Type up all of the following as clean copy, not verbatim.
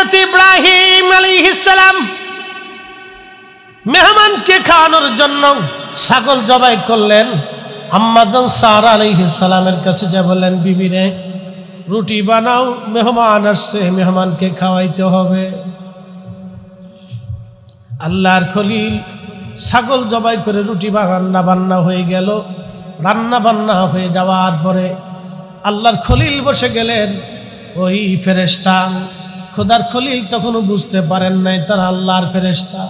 হযরত ইব্রাহিম আলাইহিস সালাম মেহমানকে খাওয়ানোর জন্য ছাগল জবাই করলেন। আম্মা জান সারা আলাইহিস সালামের কাছে যা বললেন, বিবি রে রুটি বানাও, মেহমান আসছে, মেহমানকে খাওয়াইতে হবে। আল্লাহর খলিল ছাগল জবাই করে রুটি রান্না বান্না হয়ে গেল। রান্না বান্না হয়ে যাওয়ার পরে আল্লাহর খলিল বসে গেলেন। ওই ফেরেশতা, খোদার খলিল তখনও বুঝতে পারেন নাই তারা আল্লাহর ফেরেশতা।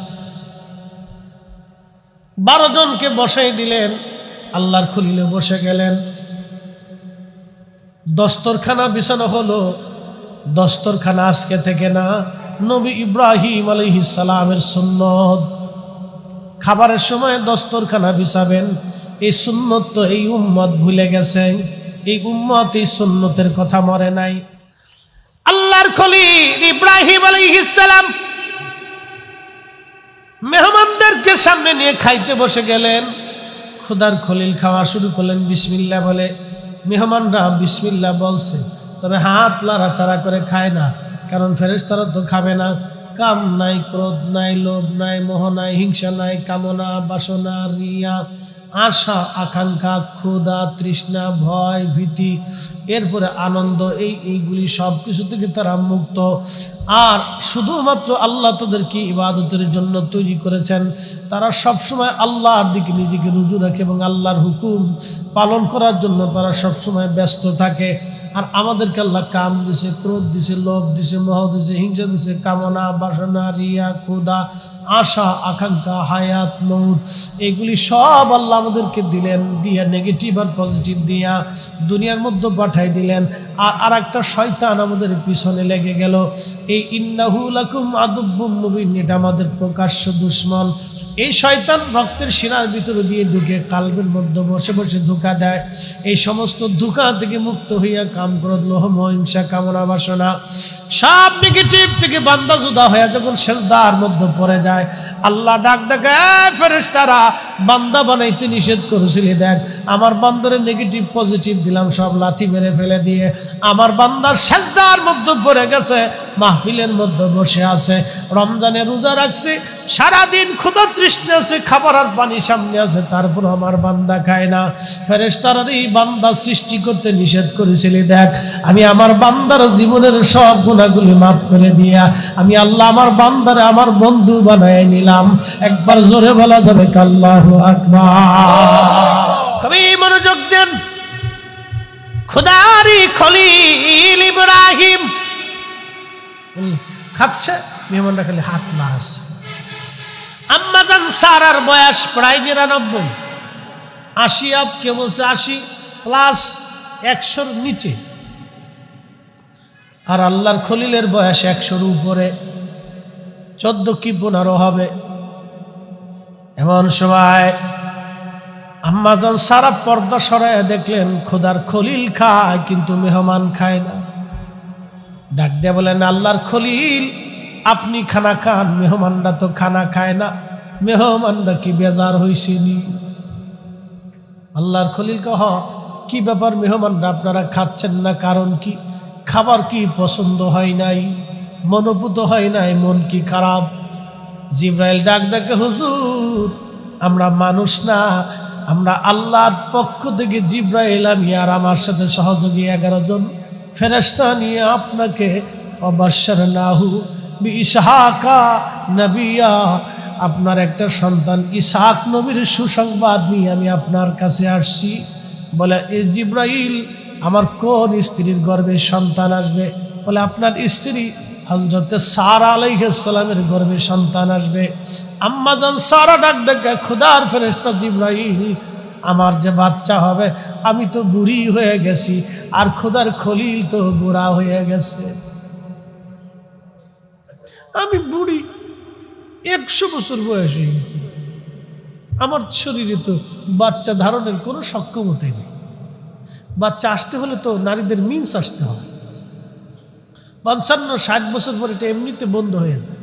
12 জনকে বসাই দিলেন, আল্লাহর খলিলে বসে গেলেন। দস্তরখানা বিছানো হলো। দস্তরখানা আজকে থেকে না, নবী ইব্রাহিম আলাইহিস সালামের সুন্নত। খাবারের সময় দস্তরখানা বিছাবেন, এই সুন্নত তো এই উম্মত ভুলে গেছে। এই উম্মত এই সুন্নতের কথা মরে নাই। আল্লাহর খলিল ইব্রাহিম আলাইহিস সালাম মেহমানদেরকে সামনে নিয়ে খাইতে বসে গেলেন। খোদার খলিল খাওয়া শুরু করলেন বিসমিল্লাহ বলে। মেহমানরা বিসমিল্লাহ বলছে, তবে হাত লাড়াচাড়া করে খায় না, কারণ ফেরেশতারা তো খাবে না। কাম নাই, ক্রোধ নাই, লোভ নাই, মোহ নাই, হিংসা নাই, কামনা বাসনা, রিয়া, আশা আকাঙ্ক্ষা, ক্ষুধা তৃষ্ণা, ভয় ভীতি, এরপরে আনন্দ, এইগুলি সব কিছু থেকে তারা মুক্ত। আর শুধুমাত্র আল্লাহ তাদেরকে ইবাদতের জন্য তৈরি করেছেন। তারা সবসময় আল্লাহর দিকে নিজেকে রুজু রাখে এবং আল্লাহর হুকুম পালন করার জন্য তারা সবসময় ব্যস্ত থাকে। আর আমাদেরকে আল্লাহ কাম দিছে, ক্রোধ দিছে, লোভ দিছে, মোহ দিছে, হিংসা দিছে, কামনা বাসনা, রিয়া, ক্ষুধা, আশা আকাঙ্ক্ষা, হায়াত মউত, এগুলি সব আল্লাহ আমাদেরকে দিলেন। দিয়া নেগেটিভ আর পজিটিভ দিয়া দুনিয়ার মধ্যে পাঠাই দিলেন। আর একটা শয়তান আমাদের পিছনে লেগে গেল। এই ইন্নাহু লাকুম আদুব্বুম মুবিন, এটা আমাদের প্রকাশ্য দুশমন। এই শয়তান রক্তের শিরার ভিতরে দিয়ে ঢুকে কালবের মধ্যে বসে বসে ধোঁকা দেয়। এই সমস্ত ধোঁকা থেকে মুক্ত হইয়া কাম, ক্রোধ, লোভ, মোহ, হিংসা, কামনা বাসনা সব নেগেটিভ থেকে বান্দা জুদা হয়ে যখন সেজদার মধ্যে পড়ে যায়, আল্লাহ ডাক ডাকে, ফেরেশতারা বান্দা বানাইতে নিষেধ করেছিলি, দেখ আমার বান্দারে নেগেটিভ পজিটিভ দিলাম, সব লাথি মেরে ফেলে দিয়ে আমার বান্দার সেজদার মধ্যে পড়ে গেছে, মাহফিলের মধ্যে বসে আছে, রমজানে রোজা রাখছে, সারাদিন ক্ষুধা তৃষ্ণা আছে, খাবার আর পানি সামনে আছে, তারপর আমার বান্দা খায় না। ফেরেশতারা এই বান্দা সৃষ্টি করতে নিষেধ করেছিলি, দেখ আমি আমার বান্দার জীবনের সব গুনাহগুলি মাফ করে দিয়া আমি আল্লাহ আমার বান্দারে আমার বন্ধু বানায় নিলাম। একবার জোরে বলা যাবে আল্লাহু আকবার। খুবই মনোযোগ দেন। খোদারি খলিল ইব্রাহিম খাচ্ছে, মেহমানরা খালি হাত লাগাচ্ছে। আম্মা জান সারার বয়স প্রায় 99, 80 আপ, কে বলছে 80 প্লাস 100-র নিচে। আর আল্লাহর খলিলের বয়স 100-র উপরে, 14 কি 15 হবে। এমন সময় আম্মা জান সারা পর্দা সরায় দেখলেন খোদার খলিল খায় কিন্তু মেহমান খায় না। ডাক দিয়ে বলেন, আল্লাহর খলিল আপনি খানা খান, মেহমানরা তো খানা খায় না, মেহমানরা কি বেজার হইছেনি? আল্লাহর খলিল কহ, কি ব্যাপার মেহমানরা আপনারা খাচ্ছেন না, কারণ কি? খাবার কি পছন্দ হয় নাই, মনোভূত হয় নাই, মন কি খারাপ? জিব্রাইল ডাক ডাকে, হুজুর আমরা মানুষ না, আমরা আল্লাহর পক্ষ থেকে জিব্রাইল, আমি আর আমার সাথে সহযোগী 11 জন ফেরেশতা নিয়ে আপনাকে অবাশশারনাহু বিইসহাকা নবিয়া, আপনার একটা সন্তান ইসহাক নবীর সুসংবাদ নিয়ে আমি আপনার কাছে আসছি। বলে, এ জিব্রাইল আমার কোন স্ত্রীর গর্ভে সন্তান আসবে? বলে, আপনার স্ত্রী হযরত সারা আলাইহিস সালামের গর্ভে সন্তান আসবে। আম্মা জান সারা ডাক ডাকে, খোদার ফেরেশতা জিব্রাইল, আমার যে বাচ্চা হবে, আমি তো বুড়ি হয়ে গেছি, আর খোদার খলিল তো বুড়া হয়ে গেছে। আমি বুড়ি, 100 বছর বয়স হয়ে গেছে, আমার শরীরে তো বাচ্চা ধারণের কোনো সক্ষমতাই নেই। বাচ্চা আসতে হলে তো নারীদের মিন্স আসতে হয়। 55-60 বছর পর এটা এমনিতে বন্ধ হয়ে যায়।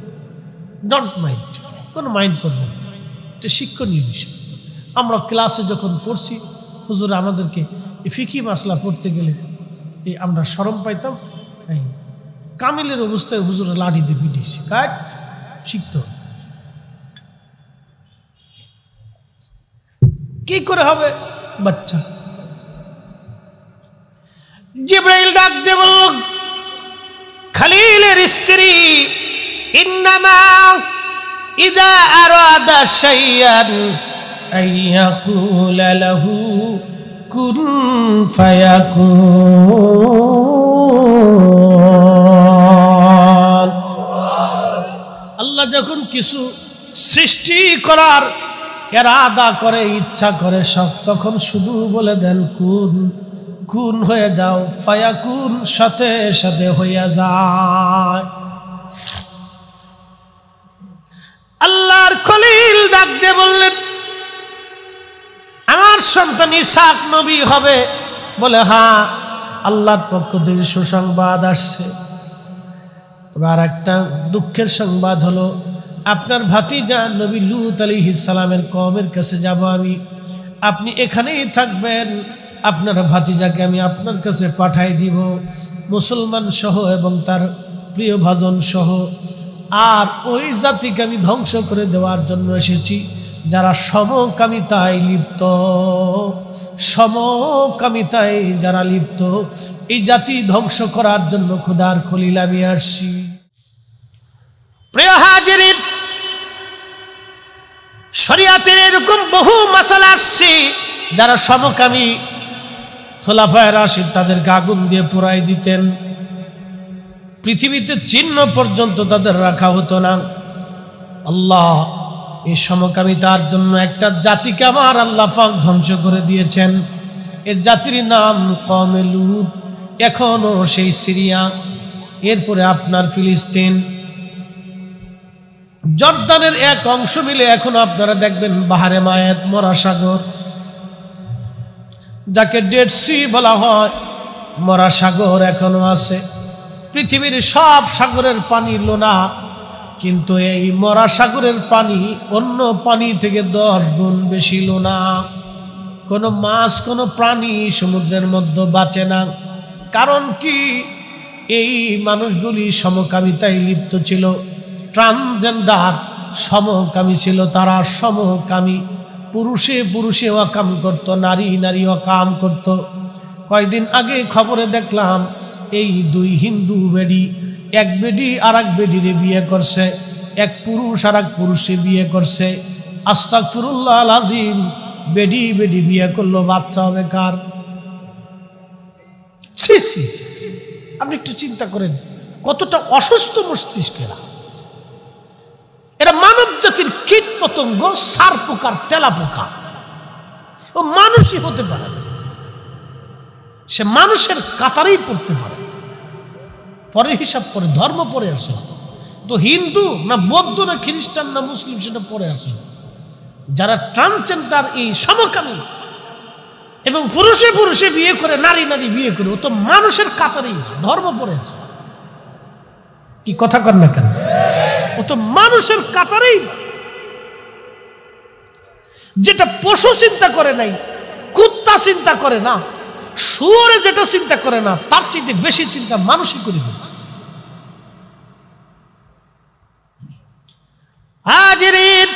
ডোন্ট মাইন্ড, কোনো মাইন্ড করবেন না, এটা শিক্ষণীয় বিষয়। আমরা ক্লাসে যখন পড়ছি, হুজুর আমাদেরকে এই ফিকি মাসলা পড়তে গেলে আমরা শরম পাইতাম, কামিলের অবস্থায় হুজুরে লাঠিতে পিটিয়েছে, কাট শিখতে হবে। কি করে হবে বাচ্চা? জিবরাইল ডাক দিয়ে বলল, খলিলের স্ত্রী, ইন্নামা ইযা আরাদা শাইআন আইয়াকুলা লাহু কুন ফায়াকুন। আল্লাহ যখন কিছু সৃষ্টি করার ইরাদা করে, ইচ্ছা করে সব, তখন শুধু বলে দেন কুন, কুন হয়ে যাও, ফায়াকুন সাথে সাথে হইয়া যায়। আল্লাহর খলিল ডাক দিয়ে বললেন, আমার সন্তান ইসহাক নবী হবে? বলে হ্যাঁ, আল্লাহর পক্ষ থেকে সুসংবাদ আসছে। তবে আর একটা দুঃখের সংবাদ হলো, আপনার ভাতিজা নবী লূত আলাইহিস সালামের কওমের কাছে যাব আমি, আপনি এখানেই থাকবেন। আপনার ভাতিজাকে আমি আপনার কাছে পাঠাই দিব, মুসলমান সহ এবং তার প্রিয় ভাজন সহ। আর ওই জাতিকে আমি ধ্বংস করে দেওয়ার জন্য এসেছি যারা সমকামিতায় লিপ্ত, সমকামিতায় যারা লিপ্ত, এই জাতি ধ্বংস করার জন্য খোদার খলিল আমি আসছি। প্রিয় হাজিরিন, শরিয়াতের এরকম বহু মাসালা আসছে, যারা সমকামী খোলাফায়ে রাশিদ তাদেরকে আগুন দিয়ে পুড়াই দিতেন, পৃথিবীতে চিহ্ন পর্যন্ত তাদের রাখা হতো না। আল্লাহ এই সমকামিতার জন্য একটা জাতিকে আমার আল্লাহ পাক ধ্বংস করে দিয়েছেন। এর জাতির নাম কওমে লূত, এখনো সেই সিরিয়া, এরপরে আপনার ফিলিস্তিন, জর্দানের এক অংশ মিলে এখনো আপনারা দেখবেন বাহারে মায়েত, মরা সাগর, যাকে ডেড সি বলা হয়, মরা সাগর এখনো আছে। পৃথিবীর সব সাগরের পানি লোনা, কিন্তু এই মরা সাগরের পানি অন্য পানি থেকে 10 গুণ বেশি লোনা। কোনো মাছ, কোনো প্রাণী সমুদ্রের মধ্যে বাঁচে না। কারণ কি? এই মানুষগুলি সমকামিতায় লিপ্ত ছিল, ট্রান্সজেন্ডার সমকামী ছিল তারা। সমকামী, পুরুষে পুরুষে ওয়াকাম করত, নারী নারী ওয়াকাম করত। কয়েকদিন আগে খবরে দেখলাম এই 2 হিন্দু বেডি, এক বেডি আর এক বেডিরে বিয়ে করছে, এক পুরুষ আর এক পুরুষে বিয়ে করছে। আস্তাগফিরুল্লাহ আল আযীম, বেডি বেডি বিয়ে করলো, বাচ্চা হবে কার? আপনি একটু চিন্তা করেন কতটা অসুস্থ মস্তিষ্কেরা। এরা মানব জাতির কীট পতঙ্গ, সার পোকার তেলা পোকা। ও মানুষই হতে পারে না, সে মানুষের কাতারেই পড়তে পারে। পরে হিসাব করে ধর্ম পরে আসে, তো হিন্দু না বৌদ্ধ না খ্রিস্টান না মুসলিম সেটা পরে আসে। যারা ট্রান্সজেন্ডার, এই সমকামী এবং পুরুষে পুরুষে বিয়ে করে, নারী নারী বিয়ে করে, ও তো মানুষের কাতারেই ধর্ম পরে আসে। কি কথা কর না কেন? ও তো মানুষের কাতারেই। যেটা পশু চিন্তা করে নাই, কুত্তা চিন্তা করে না, শুয়োরে যেটা চিন্তা করে না, তার চাইতে বেশি চিন্তা মানুষই করে দিচ্ছে। হাজিরিন,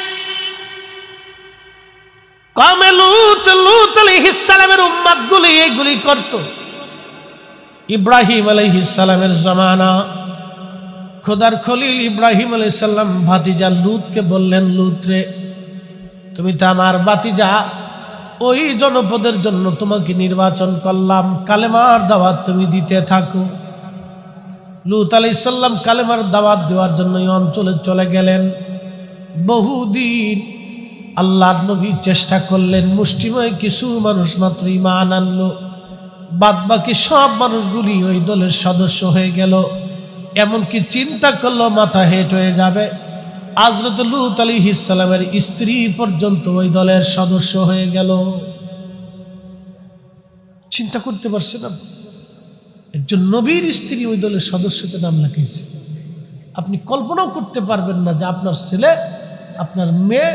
কওমে লূত, লূত আলাইহিস সালামের উম্মতগুলি এইগুলি করত। ইব্রাহিম আলাইহিস সালামের জামানা, খোদার খলিল ইব্রাহিম আলাইহিস সালাম ভাতিজা লূতকে বললেন, লূত রে, তুমি তো আমার ভাতিজা, ওই জনপদের জন্য তোমাকে নির্বাচন করলাম, কালেমার দাওয়াত তুমি দিতে থাকো। লূত আলাইহিস সালাম কালেমার দাওয়াত দেওয়ার জন্য এই অঞ্চলে চলে গেলেন। বহুদিন আল্লাহর নবী চেষ্টা করলেন, মুষ্টিময় কিছু মানুষ মাত্র ঈমান আনলো, বাদ বাকি সব মানুষগুলি ওই দলের সদস্য হয়ে গেল। এমনকি চিন্তা করলো মাথা হেঁট হয়ে যাবে, হযরত লূত আলাইহিস সালামের স্ত্রী পর্যন্ত ওই দলের সদস্য হয়ে গেল। চিন্তা করতে পারছেন না? একজন নবীর স্ত্রী ওই দলের সদস্যতে নাম লিখেছে। আপনি কল্পনাও করতে পারবেন না যে আপনার ছেলে, আপনার মেয়ে,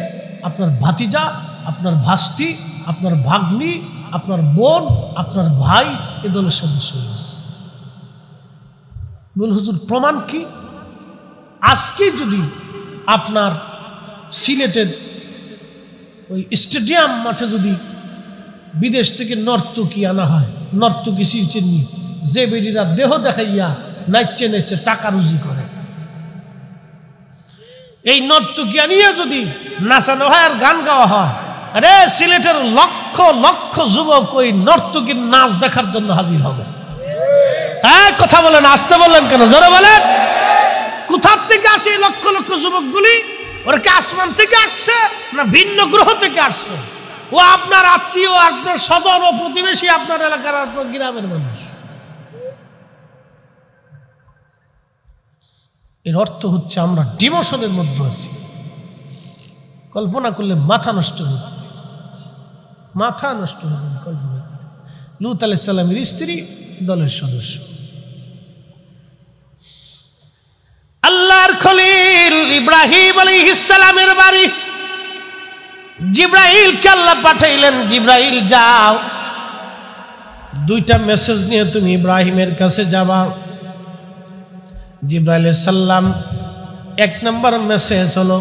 আপনার ভাতিজা, আপনার ভাস্তি, আপনার ভাগ্নি, আপনার বোন, আপনার ভাই এ দলের সদস্য হয়েছে। বল হুজুর প্রমাণ কি? আজকে যদি আপনার সিলেটের ওই স্টেডিয়াম মাঠে যদি বিদেশ থেকে নর্তকী আনা হয়, নর্তকী চিনি যে বেডিরা দেহ দেখাইয়া নাচছে নাচছে টাকা রুজি করে, এই নর্তকী আনিয়া যদি নাচানো হয় আর গান গাওয়া হয়, আরে সিলেটের লক্ষ লক্ষ যুবক ওই নর্তকীর নাচ দেখার জন্য হাজির হবে। হ্যাঁ কথা বলেন, আসতে বললেন কেন? জোরে বলেন। কোথা থেকে আসে এই লক্ষ লক্ষ যুবকগুলি? ওরা কি আসমান থেকে আসছে না ভিন্ন গ্রহ থেকে আসছে? ও আপনার আত্মীয়, আপনার সদর ও প্রতিবেশী, আপনার এলাকার, আপনার গ্রামের মানুষ। এর অর্থ হচ্ছে আমরা ডিমোশনের মধ্যে আছি। কল্পনা করলে মাথা নষ্ট হয়ে যাবে, মাথা নষ্ট হয়ে যাবে কল্পনা। লূত আলাইহিস সালামের স্ত্রী দলের সদস্য, আল্লাহর খলিল ইব্রাহিম আলাইহিস সালামের বাড়ি। জিব্রাইলকে আল্লাহ পাঠাইলেন, জিব্রাইল যাও, দুইটা মেসেজ নিয়ে তুমি ইব্রাহিমের কাছে যাবা। জিব্রাইল সাল্লাম এক নম্বর মেসেজ হলো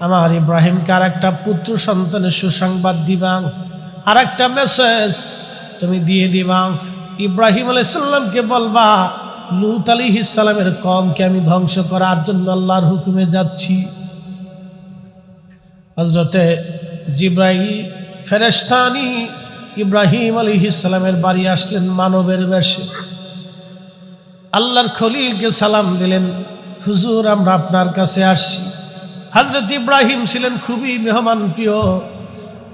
আমার ইব্রাহিমকে আর একটা পুত্র সন্তানের সুসংবাদ দিবা। আর একটা মেসেজ তুমি দিয়ে দিবা, ইব্রাহিম আলাইহিস সালামকে বলবা লূত আলাইহিস সালামের কওমকে আমি ধ্বংস করার জন্য আল্লাহর হুকুমে যাচ্ছি। হযরতে জিব্রাইল ফেরেশতানি ইব্রাহিম আলাইহিস সালামের বাড়ি আসলেন মানবের বেশে। আল্লাহর খলিলকে সালাম দিলেন, হুজুর আমরা আপনার কাছে আসছি। হযরত ইব্রাহিম ছিলেন খুবই মেহমান প্রিয়।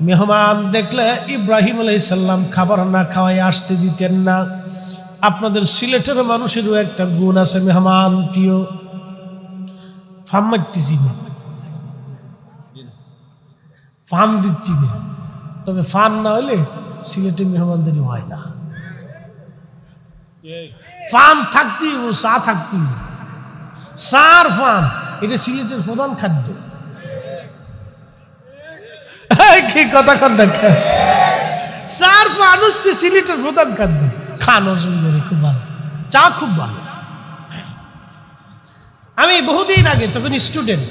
মেহমান দেখলে ইব্রাহিম আলাইহিস সালাম খাবার না খাওয়াই আসতে দিতেন না। আপনাদের সিলেটের মানুষেরও একটা গুণ আছে, মেহমান প্রিয়। ফার্ম মারতেছি না, ফার্ম দিচ্ছি না, তবে ফান না হলে সিলেটে মেহমানদারি হয় না। ফান থাকতেই, ও চা থাকতেই, চার ফান, এটা সিলেটের প্রধান খাদ্য। কি কথা কন না, চার ফান হচ্ছে সিলেটের প্রধান খাদ্য। খানো সুন্দর, খুব ভালো, চা খুব ভালো। আমি বহুদিন আগে তখন স্টুডেন্ট,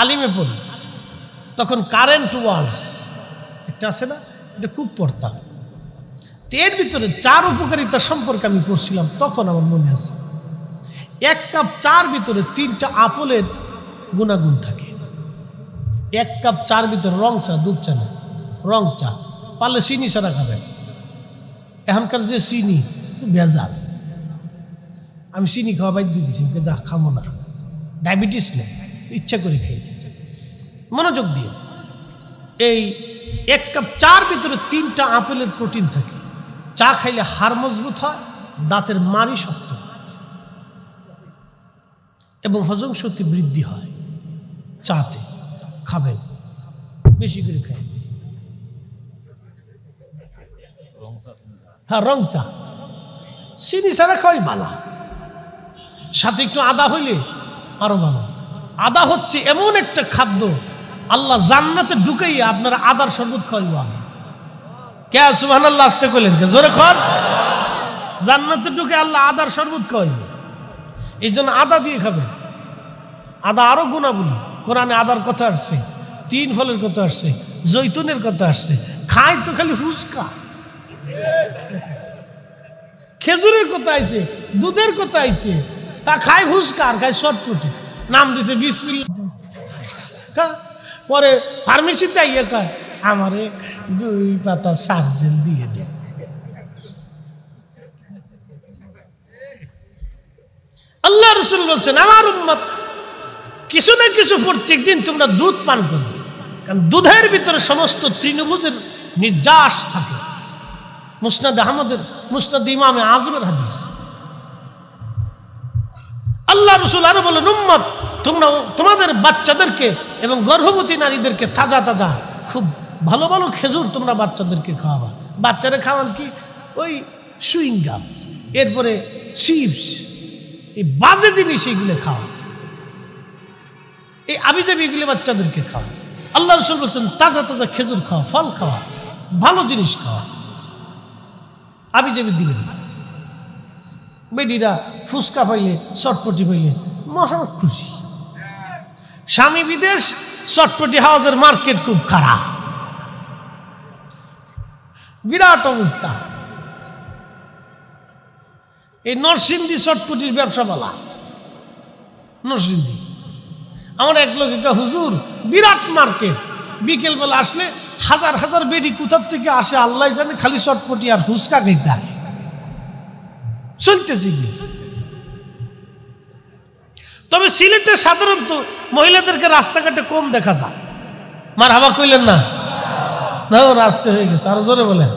আলিমে পড়ি, তখন কারেন্ট ওয়ার্ডস একটা আছে না, এটা খুব পড়তাম। এর ভিতরে চার উপকারিতা সম্পর্কে আমি পড়ছিলাম, তখন আমার মনে আছে এক কাপ চার ভিতরে 3টা আপেলের গুণাগুণ থাকে। এক কাপ চার ভিতরে রং চা, দুধ চা না, রং চা, পারলে চিনি ছাড়া খাবেন। এখনকার যে চিনি ভেজাল, আমি চিনি খাওয়া বাদ দিয়ে দিচ্ছি, যা খাবো না, ডায়াবেটিস নেই, ইচ্ছা করে খাই। মনোযোগ দিয়ে, এই এক কাপ চার ভিতরে 3টা আপেলের প্রোটিন থাকে। চা খাইলে হাড় মজবুত হয়, দাঁতের মাড়ি শক্ত এবং হজম শক্তি বৃদ্ধি হয়। চাতে খাবেন, বেশি করে খাই। হ্যাঁ রং চা, চিনি ছাড়া খাওয়াই ভালো, সাথে একটু আদা হইলে আরো ভালো। আদা হচ্ছে এমন একটা খাদ্য, আল্লাহ জান্নাতে ঢুকাইয়া আপনারা আদার শরবত খাওয়াইব। কে সুবহানাল্লাহ আসতে কইলেন, কে জোরে কর। জান্নাতে ঢুকে আল্লাহ আদার শরবত খাওয়াইব, এই জন্য আদা দিয়ে খাবেন। আদা আরো গুণাবলী, কোরআনে আদার কথা আসছে, 3 ফলের কথা আসছে, জৈতুনের কথা আসছে। খায় তো খালি ফুচকা, খেজুরের কথা আইছে, দুধের কথা আইছে, খায় ফুচকা আর খায় শর্টকুটি, নাম দিছে বিসমিল্লাহ। পরে ফার্মেসিতে আইয়া কয় আমারে 2 পাতা সার্জেল দিয়ে দেন। আল্লাহ রাসূল বলছেন আমার উম্মত কিছু না কিছু প্রত্যেক দিন তোমরা দুধ পান করবে, কারণ দুধের ভিতরে সমস্ত তৃণভুজের নির্যাস থাকে। মুসনাদ আহমদের, মুসনাদ ইমামে আজমের হাদিস। আল্লাহ রাসূল আরো বলেন উম্মত তোমরা তোমাদের বাচ্চাদেরকে এবং গর্ভবতী নারীদেরকে তাজা তাজা খুব ভালো ভালো খেজুর তোমরা বাচ্চাদেরকে খাওয়াবা। বাচ্চারা খাওয়ান কি, ওই সুইংগাম, এরপরে চিপস, এই বাজে জিনিস এইগুলো খাওয়া, এই আবিজাবি এগুলো বাচ্চাদেরকে খাওয়া। আল্লাহ রাসূল বলছেন তাজা তাজা খেজুর খাওয়া, ফল খাওয়া, ভালো জিনিস খাওয়া, আবিজাবি দিবেন। বেডিরা ফুচকা পাইলে চটপটি পাইলে মহা খুশি। স্বামী বিদেশ, চটপটি হাউজের মার্কেট খুব খারাপ, বিরাট অবস্থা। এই নরসিংদী চটপটির ব্যবসা বলা, নরসিংদী আমার এক লোক একটা হুজুর, বিরাট মার্কেট, বিকেল বেলা আসলে হাজার হাজার বেডি কোথার থেকে আসে আল্লাহ জানে, খালি চটপটি আর ফুচকা খেতে আসে, চলতেছি। তবে সিলেটে সাধারণত মহিলাদেরকে রাস্তাঘাটে কম দেখা যায়। মারহাবা কইলেন না? না, রাস্তা হয়ে গেছে, আরো জোরে বলেন।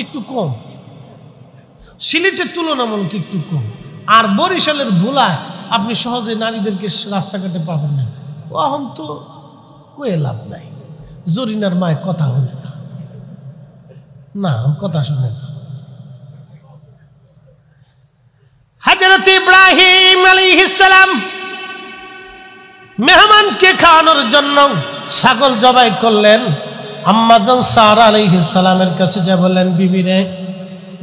একটু কম, সিলেটের তুলনামূলক একটু কম। আর বরিশালের ভোলায় আপনি সহজে নারীদেরকে রাস্তাঘাটে পাবেন না। এখন তো কয়ে লাভ নাই, জরিনার মায়ের কথা শুনে না, না কথা শুনে না। হযরত ইব্রাহিম আলাইহিস সালাম মেহমানকে খাওয়ানোর জন্য ছাগল জবাই করলেন। আম্মাজান সারা আলাইহিস সালামের কাছে যা বললেন, বিবি রে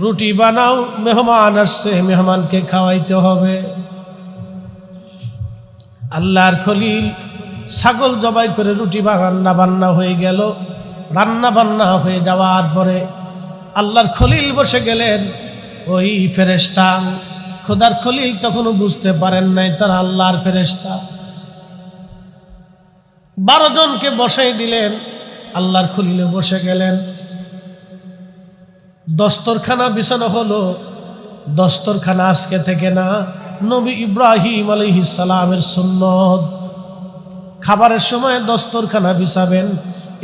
রুটি বানাও, মেহমান আসছে, মেহমানকে খাওয়াইতে হবে। আল্লাহর খলিল ছাগল জবাই করে রুটি রান্না বান্না হয়ে গেল। রান্না বান্না হয়ে যাওয়ার পরে আল্লাহর খলিল বসে গেলেন। ওই ফেরেশতা, খোদার খলিল তখনও বুঝতে পারেন নাই তারা আল্লাহর ফেরেশতা। 12 জনকে বসাই দিলেন, আল্লাহর খলিলে বসে গেলেন। দস্তরখানা বিছানো হলো। দস্তরখানা আজকে থেকে না, নবী ইব্রাহিম আলাইহিস সালামের সুন্নত। খাবারের সময় দস্তরখানা বিছাবেন,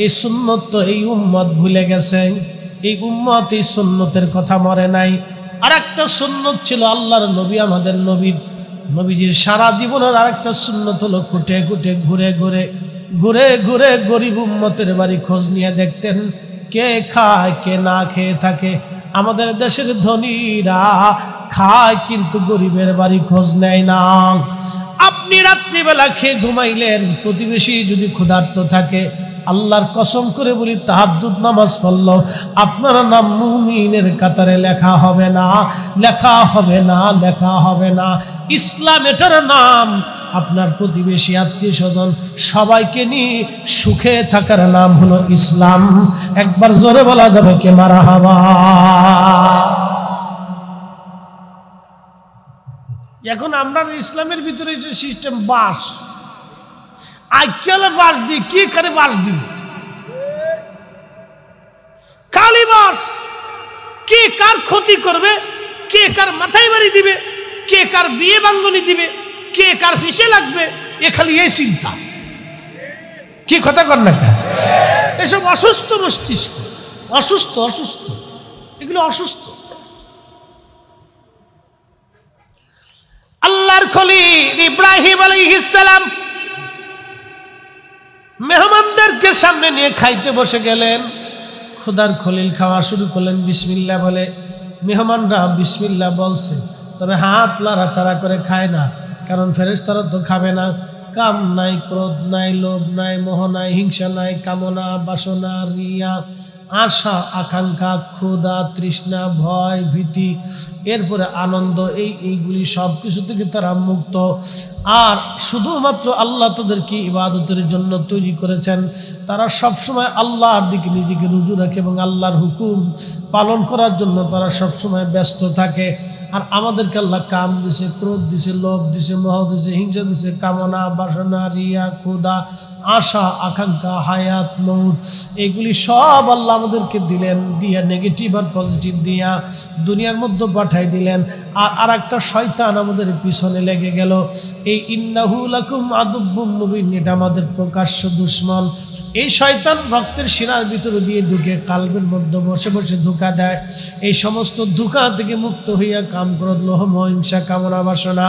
এই সুন্নত তো এই উম্মত ভুলে গেছে। এই উম্মত এই সুন্নতের কথা মরে নাই। আর একটা সুন্নত ছিল আল্লাহর নবী, আমাদের নবীজির সারা জীবনের আরেকটা সুন্নত হলো খুঁটে খুঁটে ঘুরে ঘুরে ঘুরে ঘুরে গরিব উম্মতের বাড়ি খোঁজ নিয়ে দেখতেন কে খায় কে না খেয়ে থাকে। আমাদের দেশের ধনীরা খায় কিন্তু গরিবের বাড়ি খোঁজ নেয় না। আপনি রাত্রিবেলা খেয়ে ঘুমাইলেন, প্রতিবেশী যদি ক্ষুধার্ত থাকে, আল্লাহর কসম করে বলি তাহাজ্জুদ নামাজ পড়ল, আপনার নাম মুমিনের কাতারে লেখা হবে না, লেখা হবে না, লেখা হবে না। ইসলাম এটার নাম। আপনার প্রতিবেশী আত্মীয় স্বজন সবাইকে নিয়ে সুখে থাকার নাম হলো ইসলাম। একবার জোরে বলা যাবে কে মারহাবা। এখন আমরা ইসলামের ভিতরে যে সিস্টেম বাস, আইকেলে বাস দিই, কি করে বাস দিই? কালি বাস। কে কার ক্ষতি করবে, কে কার মাথায় বাড়ি দিবে, কে কার বিয়ে বাঙ্গনি দিবে, কে কার পিছে লাগবে, এ খালি এই চিন্তা। কি কথা কর না কা? এসব অসুস্থ মস্তিষ্ক, অসুস্থ অসুস্থ, এগুলো অসুস্থ। আল্লাহর খলিল ইব্রাহিম আলাইহিস সালাম মেহমানদেরকে সামনে নিয়ে খাইতে বসে গেলেন। খোদার খলিল খাওয়া শুরু করলেন বিসমিল্লাহ বলে। মেহমানরা বিসমিল্লাহ বলছে, তবে হাত লাড়াচাড়া করে খায় না, কারণ ফেরেশতারা তো খাবে না। কাম নাই, ক্রোধ নাই, লোভ নাই, মোহ নাই, হিংসা নাই, কামনা বাসনা, রিয়া, আশা আকাঙ্ক্ষা, ক্ষুধা তৃষ্ণা, ভয় ভীতি, এরপরে আনন্দ, এইগুলি সব কিছু থেকে তারা মুক্ত। আর শুধুমাত্র আল্লাহ তাদেরকে ইবাদতের জন্য তৈরি করেছেন। তারা সবসময় আল্লাহর দিকে নিজেকে রুজু রাখে এবং আল্লাহর হুকুম পালন করার জন্য তারা সবসময় ব্যস্ত থাকে। আর আমাদেরকে আল্লাহ কাম দিছে, ক্রোধ দিছে, লোভ দিছে, মোহ দিছে, হিংসা দিছে, কামনা বাসনা, রিয়া, ক্ষুধা, আশা আকাঙ্ক্ষা, হায়াত মউত, এগুলি সব আল্লাহ আমাদেরকে দিলেন। দিয়া নেগেটিভ আর পজিটিভ দিয়া দুনিয়ার মধ্যে পাঠাই দিলেন। আর একটা শয়তান আমাদের পিছনে লেগে গেল। এই ইন্নাহু লাকুম আদুব্বুম মুবিন, এটা আমাদের প্রকাশ্য দুশমন। এই শয়তান রক্তের শিরার ভিতরে দিয়ে ঢুকে কালবের মধ্যে বসে বসে ধোঁকা দেয়। এই সমস্ত ধোঁকা থেকে মুক্ত হইয়া কাম, ক্রোধ, লোভ, মোহ, হিংসা, কামনা বাসনা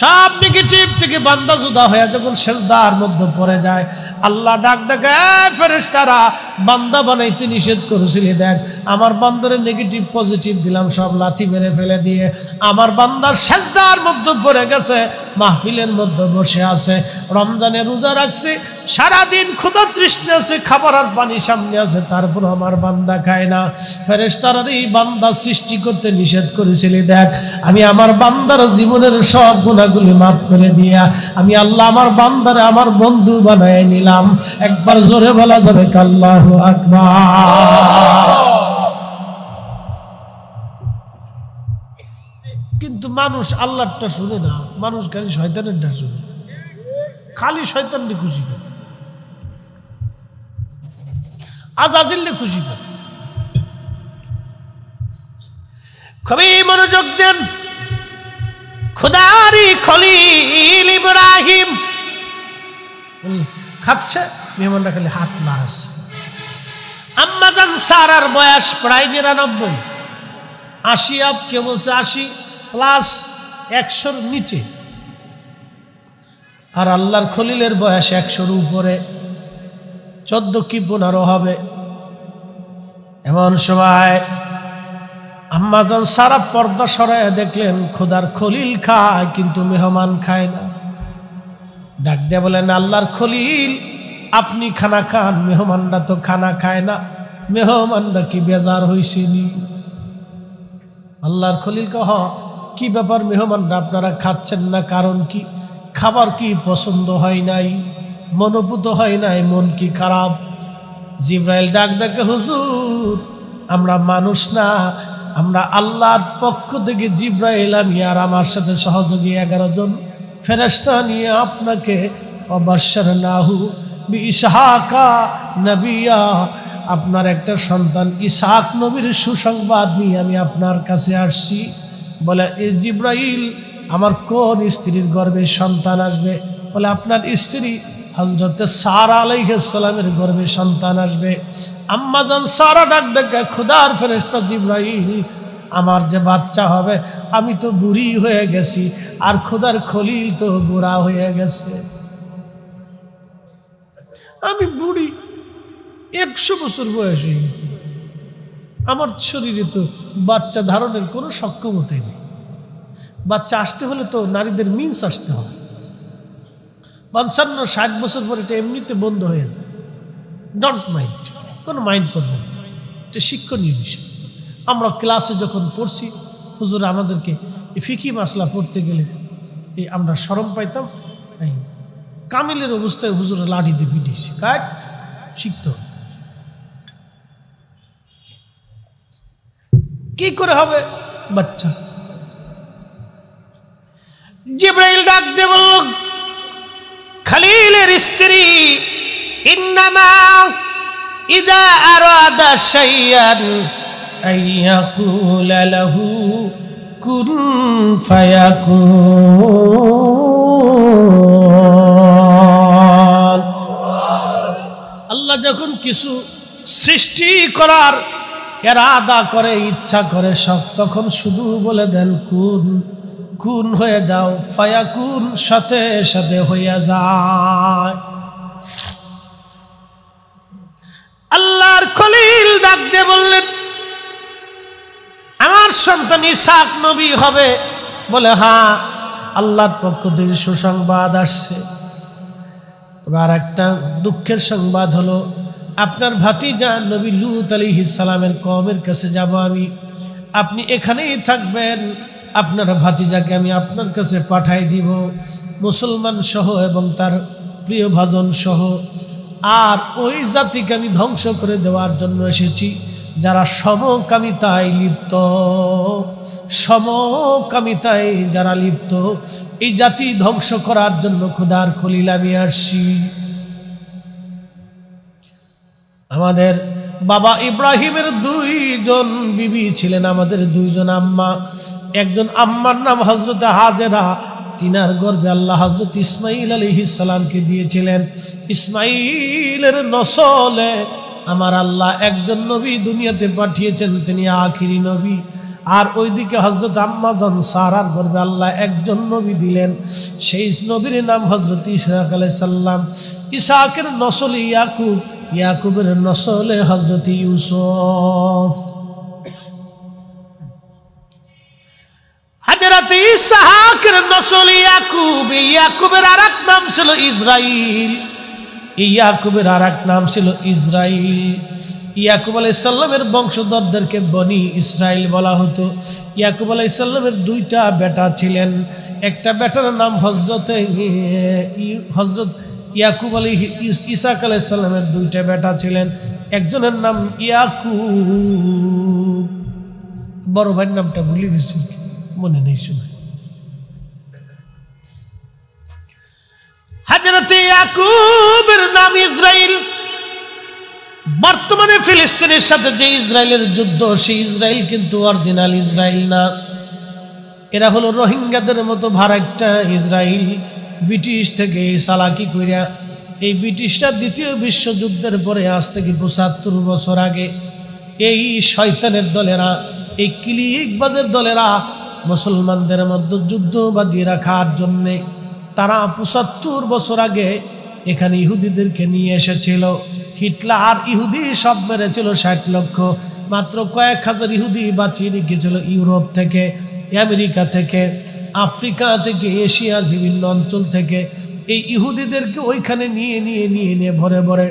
সব নেগেটিভ থেকে বান্দা জুদা হয়ে যখন সেজদার মধ্যে পড়ে যায়, আল্লাহ ডাক দেখে, ফেরেশতারা বান্দা বানাইতে নিষেধ করেছিলি, দেখ আমার বান্দারে নেগেটিভ পজিটিভ দিলাম, সব লাথি মেরে ফেলে দিয়ে আমার বান্দার সেজদার মধ্যে পড়ে গেছে। মাহফিলের মধ্যে বসে আছে, রমজানে রোজা রাখছে, সারাদিন ক্ষুধা তৃষ্ণা আছে, খাবার আর পানি সামনে আছে, তারপর আমার বান্দা খায় না। ফেরেশতারা এই বান্দা সৃষ্টি করতে নিষেধ করেছিলি, দেখ আমি আমার বান্দার জীবনের সব গুনাহগুলি মাফ করে দিয়া আমি আল্লাহ আমার বান্দারে আমার বন্ধু বানায় নিলাম। একবার জোরে বলা যাবে আল্লাহু আকবার। কিন্তু মানুষ আল্লাহরটা শুনে না, মানুষ খালি শয়তানেরটা শুনে, খালি শয়তানকে খুশি করে, আজাদিল্লে খুশি করে। খুবই মনোযোগ দেন। খোদারি খলিল ইব্রাহিম খাচ্ছে, মেহমানরা খালি হাত লাগাচ্ছে। আম্মা জান সারার বয়স প্রায় 99, 80 আপ, কেউ বলছে 80 প্লাস 100-র নিচে, আর আল্লাহর খলিলের বয়স 100-র উপরে, 14 কি 15 হবে। এমন সময় আম্মাজান সারা পর্দা সরাইয়া দেখলেন খোদার খলিল খায় কিন্তু মেহমান খায় না। ডাক দিয়ে বলেন, আল্লাহর খলিল আপনি খানা খান, মেহমানরা তো খানা খায় না, মেহমানরা কি বেজার হইছে নি? আল্লাহর খলিল কহ, কি ব্যাপার মেহমানরা আপনারা খাচ্ছেন না, কারণ কি? খাবার কি পছন্দ হয় নাই, মনোভূত হয় নাই, মন কি খারাপ? জিব্রাইল ডাক ডাকে, হুজুর আমরা মানুষ না, আমরা আল্লাহর পক্ষ থেকে জিব্রাইল আমি আর আমার সাথে সহযোগী 11 জন ফেরেশতা নিয়ে আপনাকে অবাশশারনাহু বিইসহাকা নবিয়া, আপনার একটা সন্তান ইসহাক নবীর সুসংবাদ নিয়ে আমি আপনার কাছে আসছি। বলে, এই জিব্রাইল আমার কোন স্ত্রীর গর্ভে সন্তান আসবে? বলে, আপনার স্ত্রী হযরত সারা আলাইহিস সালামের গর্ভে সন্তান আসবে। আম্মা জান সারা ডাক ডাকে, খোদার ফেরেশতা জিব্রাইল, আমার যে বাচ্চা হবে আমি তো বুড়ি হয়ে গেছি, আর খোদার খলিল তো বুড়া হয়ে গেছে। আমি বুড়ি, 100 বছর বয়স হয়ে গেছে, আমার শরীরে তো বাচ্চা ধারণের কোনো সক্ষমতাই নেই। বাচ্চা আসতে হলে তো নারীদের মিন্স আসতে হয়, 55-60 বছর পর এটা এমনিতে বন্ধ হয়ে যায়। ডোন্ট মাইন্ড, কোনো মাইন্ড করবেন না, এটা শিক্ষণীয় বিষয়। আমরা ক্লাসে যখন পড়ছি, হুজুর আমাদেরকে এই ফিকি মাসলা পড়তে গেলে আমরা শরম পাইতাম, কামিলের অবস্থায় হুজুর লাঠিতে পিটিয়েছে, কাট শিখতে হবে। কি করে হবে বাচ্চা? জিব্রাইল ডাক দিয়ে বলল, খলিলের স্ত্রী ইন্নামা ইযা আরাদা শাইয়ান আইয়াকুলা লাহু কুন ফায়াকুন। আল্লাহ যখন কিছু সৃষ্টি করার ইরাদা করে, ইচ্ছা করে সব, তখন শুধু বলে দেন কুন, কুন হয়ে যাও, ফায়াকুন সাথে সাথে হইয়া যায়। আল্লাহর খলিল ডাক দিয়ে বললেন, আমার সন্তান ইসহাক নবী হবে। বলে, হ্যাঁ আল্লাহর পক্ষ থেকে সুসংবাদ আসছে। তবে আর একটা দুঃখের সংবাদ হলো, আপনার ভাতিজা নবী লূত আলাইহিস সালামের কওমের কাছে যাব আমি, আপনি এখানেই থাকবেন, আপনার ভাতিজাকে আমি আপনার কাছে পাঠাই দিব, মুসলমান সহ এবং তার প্রিয় ভাজন সহ। আর ওই জাতিকে আমি ধ্বংস করে দেওয়ার জন্য এসেছি যারা সমকামিতায় লিপ্ত, সমকামিতায় যারা লিপ্ত, এই জাতি ধ্বংস করার জন্য খোদার খলিল আমি আসছি। আমাদের বাবা ইব্রাহিমের 2 জন বিবি ছিলেন, আমাদের 2 জন আম্মা। একজন আম্মার নাম হযরত হাজেরা, তিনার গর্ভে আল্লাহ হযরত ইসমাইল আলাইহিস সালামকে দিয়েছিলেন। ইসমাইলের নসলে আমার আল্লাহ একজন নবী দুনিয়াতে পাঠিয়েছেন, তিনি আখিরি নবী। আর ওইদিকে হযরত আম্মা জান সারার গর্ভে আল্লাহ একজন নবী দিলেন, সেই নবীর নাম হযরত ইসহাক আলাইহিস সালাম। ইসহাকের নসলে ইয়াকুব, ইয়াকুবের নসলে হযরত ইউসুফ। হাজেরা হযরত ইসহাকের নসল ইয়াকুব, ইয়াকুবের আরেক নাম ছিল ইসরাইল, ইয়াকুবের আরেক নাম ছিল ইসরাইল। ইয়াকুব আলাইহিস সালামের বংশধরদেরকে বনি ইসরাইল বলা হতো। ইয়াকুব আলাইহিস সালামের দুইটা বেটা ছিলেন, একটা বেটার নাম হযরত ইয়াকুব ইসহাক আলাইহিস সালামের দুইটা বেটা ছিলেন, একজনের নাম ইয়াকুব, বড় ভাইয়ের নামটা ভুলে গেছি, মনে নেই শুনে। হযরত ইয়াকুবের নাম ইসরাইল। বর্তমানে ফিলিস্তিনের সাথে যে ইসরায়েলের যুদ্ধ, সেই ইসরায়েল কিন্তু অরিজিনাল ইসরায়েল না, এরা হলো রোহিঙ্গাদের মতো ভাড়াটা ইসরায়েল। ব্রিটিশ থেকে চালাকি কইরা, এই ব্রিটিশরা দ্বিতীয় বিশ্বযুদ্ধের পরে আজ থেকে ৭৫ বছর আগে এই শয়তানের দলেরা, এই ক্লিকবাজের দলেরা মুসলমানদের মধ্যে যুদ্ধ বাঁধিয়ে রাখার জন্যে তারা ৭৫ বছর আগে এখানে ইহুদিদেরকে নিয়ে এসেছিল। হিটলার ইহুদি সব মেরেছিল ৬০ লক্ষ, মাত্র কয়েক হাজার ইহুদি বাঁচিয়ে রেখেছিল ইউরোপ থেকে, আমেরিকা থেকে, আফ্রিকা থেকে, এশিয়ার বিভিন্ন অঞ্চল থেকে। এই ইহুদিদেরকে ওইখানে নিয়ে ভরে ভরে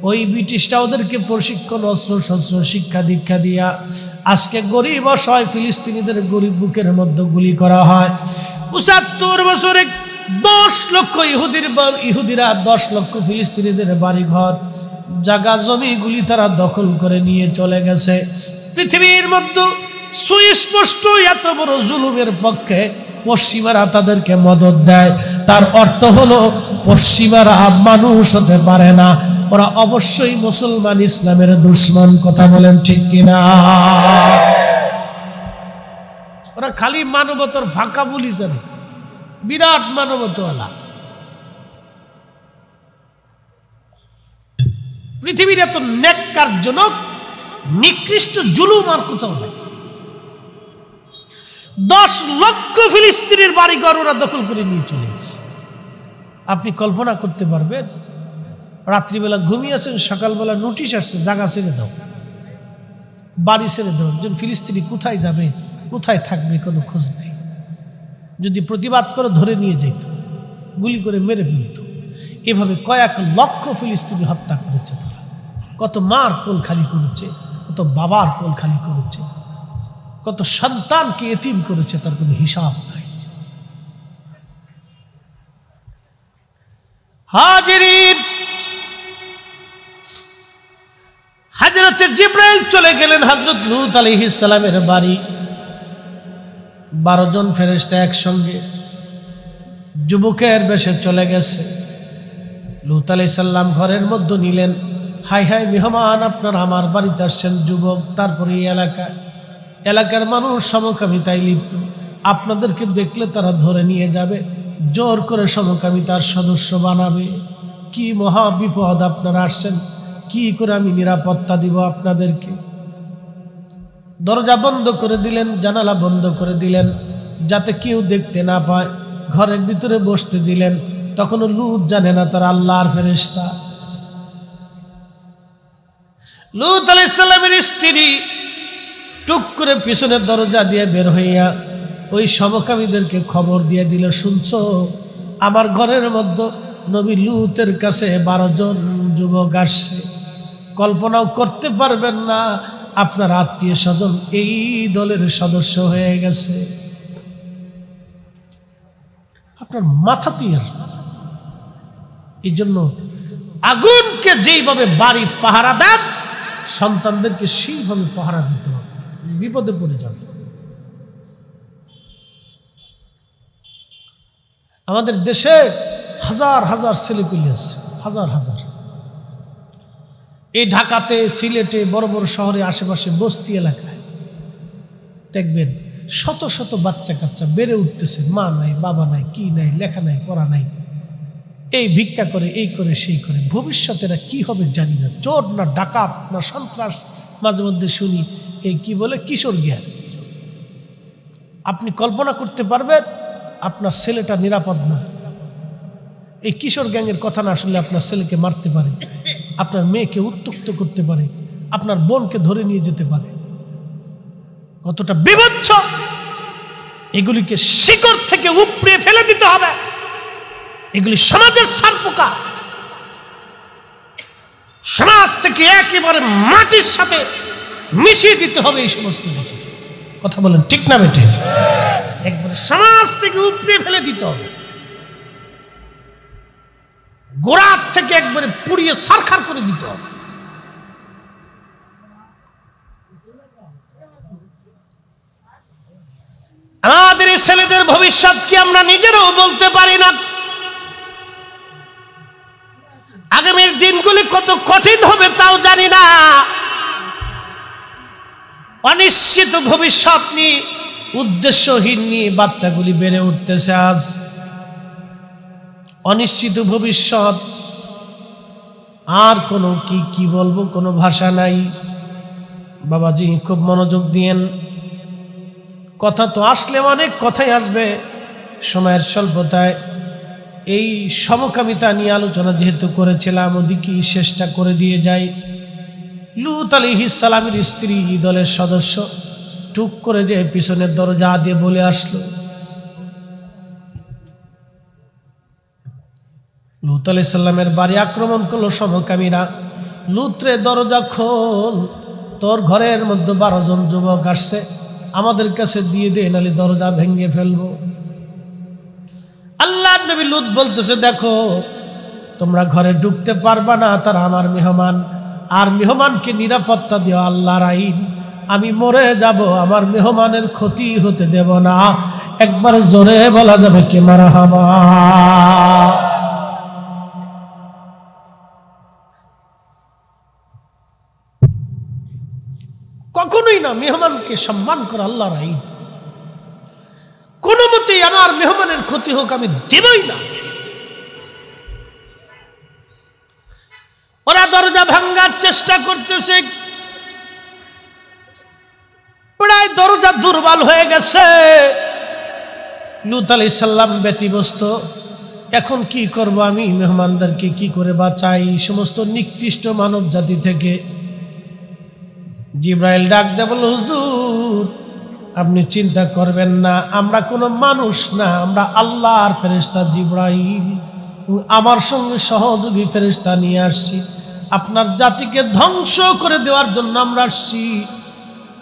ওই ব্রিটিশরা ওদেরকে প্রশিক্ষণ, অস্ত্র শস্ত্র, শিক্ষা দীক্ষা দিয়া আজকে গরিব অসহায় ফিলিস্তিনিদের গরিব বুকের মধ্যে গুলি করা হয়। ৭৫ বছরে ১০ লক্ষ ইহুদিরা ১০ লক্ষ ফিলিস্তিনিদের বাড়িঘর, জায়গা জমিগুলি তারা দখল করে নিয়ে চলে গেছে। পৃথিবীর মধ্যে সুস্পষ্ট এত বড় জুলুমের পক্ষে পশ্চিমারা তাদেরকে মদত দেয়। তার অর্থ হলো পশ্চিমারা মানুষ হতে পারে না, ওরা অবশ্যই মুসলমান, ইসলামের দুশমন। কথা বলেন ঠিক কিনা? ওরা খালি মানবতার ফাঁকা বলি জানে, বিরাট মানবতাওয়ালা। পৃথিবীর এত নেককারজনক নিকৃষ্ট জুলুম আর কোথাও নেই। ১০ লক্ষ ফিলিস্তিনের বাড়িঘর ওরা দখল করে নিয়ে চলে গেছে। আপনি কল্পনা করতে পারবেন? রাত্রিবেলা ঘুমিয়ে আছেন, সকালবেলা নোটিশ আসছে, জায়গা ছেড়ে দাও, বাড়ি ছেড়ে দাও। একজন ফিলিস্তিনি কোথায় যাবে, কোথায় থাকবে, কোনো খোঁজ নেই। যদি প্রতিবাদ করে ধরে নিয়ে যেত, গুলি করে মেরে ফেলত। এভাবে কয়েক লক্ষ ফিলিস্তিনি হত্যা করেছে তারা। কত মার কোল খালি করেছে, কত বাবার কোল খালি করেছে, কত সন্তানকে এতিম করেছে, তার কোনো হিসাব নাই। হাজিরিন, হযরত জিবরাইল চলে গেলেন হযরত লূত আলাইহিস সালামের বাড়ি। 12 জন ফেরেশতা একসঙ্গে যুবকের বেশে চলে গেছে। লূত আলাইহিস সালাম ঘরের মধ্যে নিলেন। হাই হাই মেহমান, আপনারা আমার বাড়িতে আসছেন, যুবক। তারপরে এই এলাকার মানুষ সমকামিতায় লিপ্ত, আপনাদেরকে দেখলে তারা ধরে নিয়ে যাবে, জোর করে সমকামিতার সদস্য বানাবে। কি মহা বিপদ, আপনারা আসছেন, কি করে আমি নিরাপত্তা দিব আপনাদেরকে? দরজা বন্ধ করে দিলেন, জানালা বন্ধ করে দিলেন, যাতে কেউ দেখতে না পায়। ঘরের ভিতরে বসতে দিলেন। তখনও লূত জানে না তারা আল্লাহর ফেরেশতা। লূত আলাইহিস সালামের স্ত্রী টুক করে পিছনের দরজা দিয়ে বের হইয়া ওই সমকামীদেরকে খবর দিয়ে দিল, শুনছো, আমার ঘরের মধ্যে নবী লূতের কাছে 12 জন যুবক আসছে। কল্পনাও করতে পারবেন না আপনার আত্মীয় স্বজন এই দলের সদস্য হয়ে গেছে। আপনার মাথাতেই আসবে। এই জন্য আগুনকে যেইভাবে বাড়ি পাহারা দেন, সন্তানদেরকে সেইভাবে পাহারা দিতে হবে, বিপদে পড়ে যাবে। আমাদের দেশে হাজার হাজার ছেলেপিলে আছে, হাজার হাজার। এই ঢাকাতে, সিলেটে, বড় বড় শহরে, আশেপাশে বস্তি এলাকায় দেখবেন শত শত বাচ্চা কাচ্চা বেড়ে উঠতেছে। মা নাই, বাবা নাই, কি নাই, লেখা নাই, পড়া নাই, এই ভিক্ষা করে, এই করে, সেই করে। ভবিষ্যতেরা কি হবে জানি না, চোর না ডাকাত না সন্ত্রাস। মাঝে মধ্যে শুনি এই কি বলে কিশোর জ্ঞান। আপনি কল্পনা করতে পারবেন আপনার ছেলেটা নিরাপদ না। এই কিশোর গ্যাংয়ের কথা না শুনলে আপনার ছেলেকে মারতে পারে, আপনার মেয়েকে উত্ত্যক্ত করতে পারে, আপনার বোনকে ধরে নিয়ে যেতে পারে। কতটা বিভৎস! এগুলিকে শিকড় থেকে উপড়ে ফেলে দিতে হবে। এগুলি সমাজের সারপোকা, সমাজ থেকে একেবারে মাটির সাথে মিশিয়ে দিতে হবে এই সমস্ত কিছু। কথা বলেন ঠিক না বেটে? একবারে সমাজ থেকে উপড়ে ফেলে দিতে হবে, গোড়া থেকে একবারে পুড়িয়ে সারখার করে দিতে হবে। আমাদের এই ছেলেদের ভবিষ্যৎ কি আমরা নিজেরাও বলতে পারি না। আগামীর দিনগুলি কত কঠিন হবে তাও জানি না। অনিশ্চিত ভবিষ্যৎ নিয়ে, উদ্দেশ্যহীন নিয়ে বাচ্চাগুলি বেড়ে উঠতেছে আজ। অনিশ্চিত ভবিষ্যৎ, আর কোনো কি বলবো, কোনো ভাষা নাই। বাবাজি খুব মনোযোগ দিয়েন। কথা তো আসলে অনেক কথাই আসবে, সময়ের স্বল্পতায় এই সমকামিতা নিয়ে আলোচনা যেহেতু করেছিলাম, ওদিকে শেষটা করে দিয়ে যাই। লূত আলাইহিস সালামের স্ত্রী দলের সদস্য টুক করে যে পিছনের দরজা দিয়ে বলে আসলো, লূত আলাইহিস সালামের বাড়ি আক্রমণ করলো সমকামীরা। লূতরে দরজা খোল, তোর ঘরের মধ্যে 12 জন যুবক আসছে, আমাদের কাছে দিয়ে দে, নালে দরজা ভেঙে ফেলবো। আল্লাহর নবী লূত বলতেছে, দেখো তোমরা ঘরে ঢুকতে পারবা না, তারা আমার মেহমান, আর মেহমানকে নিরাপত্তা দেওয়া আল্লাহর আইন। আমি মরে যাব, আমার মেহমানের ক্ষতি হতে দেব না। একবার জোরে বলা যাবে কি মারহাবা? কখনোই না, মেহমানকে সম্মান করা আল্লাহর আইন। কোনো মতেই আমার মেহমানের ক্ষতি হোক আমি দেবই না। ওরা দরজা ভাঙার চেষ্টা করতেছে, প্রায় দরজা দুর্বল হয়ে গেছে। লূত আলাইহিস সালাম ব্যতিব্যস্ত, এখন কি করব আমি, মেহমানদেরকে কি করে বাঁচাই সমস্ত নিকৃষ্ট মানব জাতি থেকে। জিবরাইল ডাক দেয়, বলল, হুজুর আপনি চিন্তা করবেন না, আমরা কোনো মানুষ না, আমরা আল্লাহর ফেরেশতা জিবরাইল, আমার সঙ্গে সহযোগী ফেরেশতা নিয়ে আসছি। আপনার জাতিকে ধ্বংস করে দেওয়ার জন্য আমরা আসছি।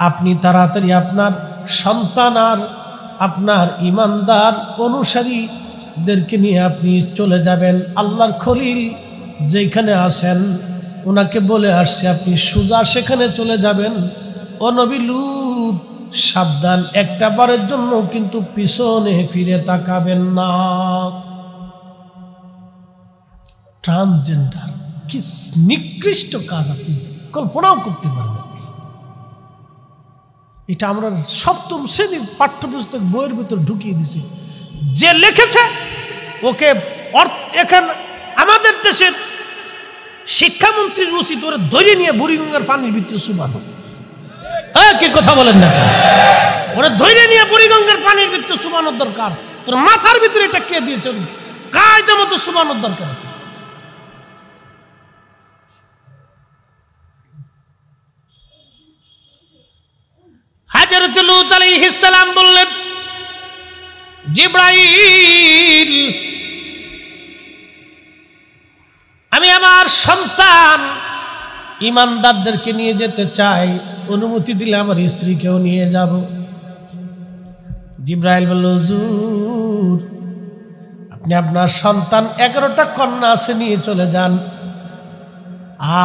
আপনি তাড়াতাড়ি আপনার সন্তান আর আপনার ইমানদার অনুসারীদেরকে নিয়ে আপনি চলে যাবেন। আল্লাহর খলিল যেখানে আছেন ওনাকে বলে আসছে, আপনি সোজা সেখানে চলে যাবেন। ও নবী লূত, সাবধান, একটা বারের জন্য কিন্তু পিছনে ফিরে তাকাবেন না। ট্রান্সজেন্ডার কি নিকৃষ্ট কাজ, আপনি কল্পনাও করতে পারবেন। এটা আমরা 7ম শ্রেণীর পাঠ্যপুস্তক বইয়ের ভিতর ঢুকিয়ে দিছি। যে লিখেছে ওকে এখানে আমাদের দেশের শিক্ষামন্ত্রীর উচিত ওরা ধরে নিয়ে বুড়িগঙ্গার পানির ভিতরে চুবানো। কে কথা বলেন না? ওরা ধরে নিয়ে বুড়িগঙ্গার পানির ভিতরে চুবানোর দরকার। তোর মাথার ভিতরে এটা কে দিয়েছে? কায়দা মতো চুবানোর দরকার। হযরত লূত আলাইহিস সালাম বললেন, জিবরাইল, আমি আমার সন্তান ইমানদারদেরকে নিয়ে যেতে চাই, অনুমতি দিলে আমার স্ত্রীকেও নিয়ে যাব। জিবরাইল বলল, হুজুর আপনি আপনার সন্তান 11টা কন্যা আছে নিয়ে চলে যান,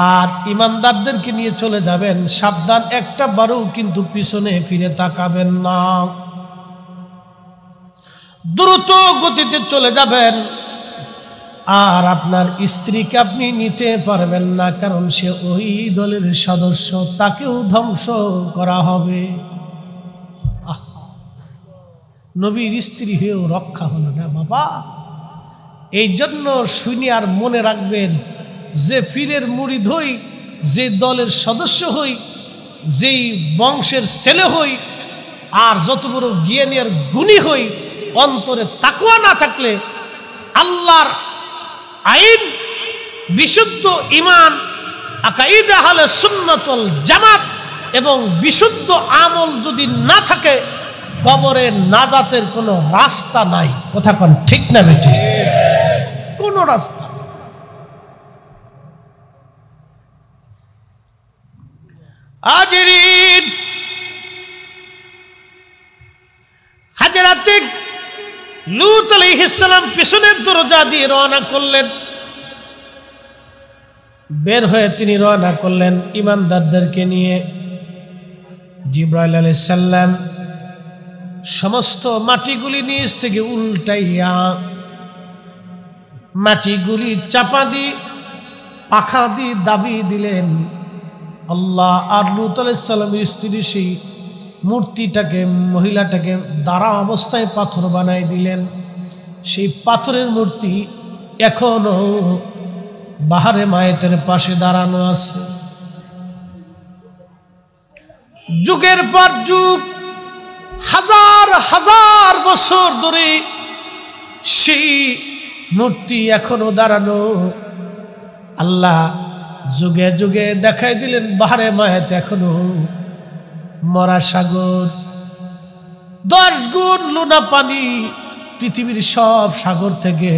আর ইমানদারদেরকে নিয়ে চলে যাবেন। সাবধান, একটা বারও কিন্তু পিছনে ফিরে তাকাবেন না। দ্রুত গতিতে চলে যাবেন। আর আপনার স্ত্রীকে আপনি নিতে পারবেন না, কারণ সে ওই দলের সদস্য, তাকেও ধ্বংস করা হবে। নবীর স্ত্রী হয়েও রক্ষা হলো না বাবা। এই জন্য শুনি আর মনে রাখবেন, যে পীরের মুরিদ হই, যে দলের সদস্য হই, যেই বংশের ছেলে হই, আর যত বড় জ্ঞানী আর গুণী হই, অন্তরে তাকওয়া না থাকলে আল্লাহর আইন, বিশুদ্ধ ঈমান, আকাঈদা আহলে সুন্নাত ওয়াল জামাত এবং বিশুদ্ধ আমল যদি না থাকে, কবরে নাজাতের কোনো রাস্তা নাই। কথা কোন ঠিক না বেটি? কোনো রাস্তা। হাজিরিন, হাজরাতে লূত আলাইহিস সালাম পিছনের দরজা দিয়ে রওনা করলেন। বের হয়ে তিনি রওনা করলেন ঈমানদারদেরকে নিয়ে। জিবরাইল আলাইহিস সালাম সমস্ত মাটিগুলি নিচ থেকে উল্টাইয়া মাটিগুলি চাপা দিয়ে পাখা দিয়ে দাবি দিলেন। আল্লাহ আর লূত আলাইহিস সালামের স্ত্রী সেই মূর্তিটাকে, মহিলাটাকে দাঁড়া অবস্থায় পাথর বানাই দিলেন। সেই পাথরের মূর্তি এখনো বাহারে মায়েতের পাশে দাঁড়ানো আছে। যুগের পর যুগ, হাজার হাজার বছর ধরে সেই মূর্তি এখনো দাঁড়ানো। আল্লাহ যুগে যুগে দেখাই দিলেন বাহারে মায়েত এখনো মরা সাগর। 10 গুণ লোনা পানি পৃথিবীর সব সাগর থেকে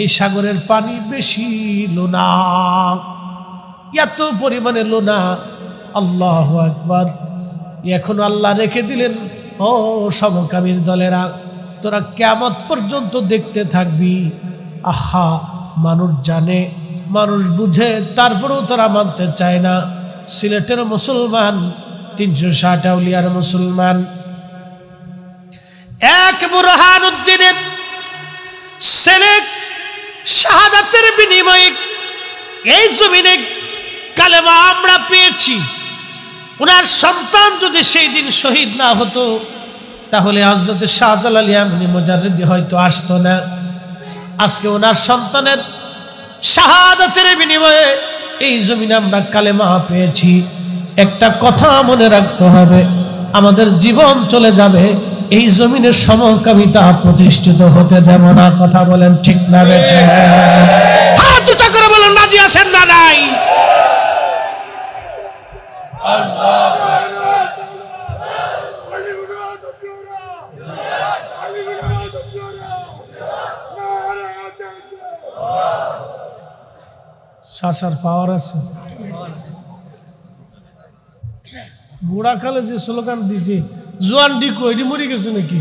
এই সাগরের পানি বেশি লোনা, এত পরিমাণে লোনা। আল্লাহু আকবার। এখন আল্লাহ রেখে দিলেন, ও সমকামীর দলেরা, তোরা কিয়ামত পর্যন্ত দেখতে থাকবি। আহা, মানুষ জানে, মানুষ বুঝে, তারপরেও তারা মানতে চায় না। সিলেটের মুসলমান 360 আউলিয়ার মুসলমান, এক বুরহানুদ্দিনের ছেলে শাহাদাতের বিনিময়ে এই জমিনে কালেমা আমরা পেয়েছি। ওনার সন্তান যদি সেই দিন শহীদ না হতো তাহলে হযরত শাহজালাল ইয়ামানী মুজাররিদি হয়তো আসতো না। আজকে ওনার সন্তানের শাহাদাতের বিনিময়ে এই জমিনে আমরা কালেমা পেয়েছি। একটা কথা মনে রাখতে হবে, আমাদের জীবন চলে যাবে, এই জমিনে সমকামিতা প্রতিষ্ঠিত হতে দেব না। কথা বলেন ঠিক না বেঠে? হাত উঁচা করে বলেন রাজি আছেন না নাই? সাসার পাওয়ার আছে। বুড়া কালে যে স্লোগান দিছে, জোয়ান ডিকো, এটি মরে গেছে নাকি?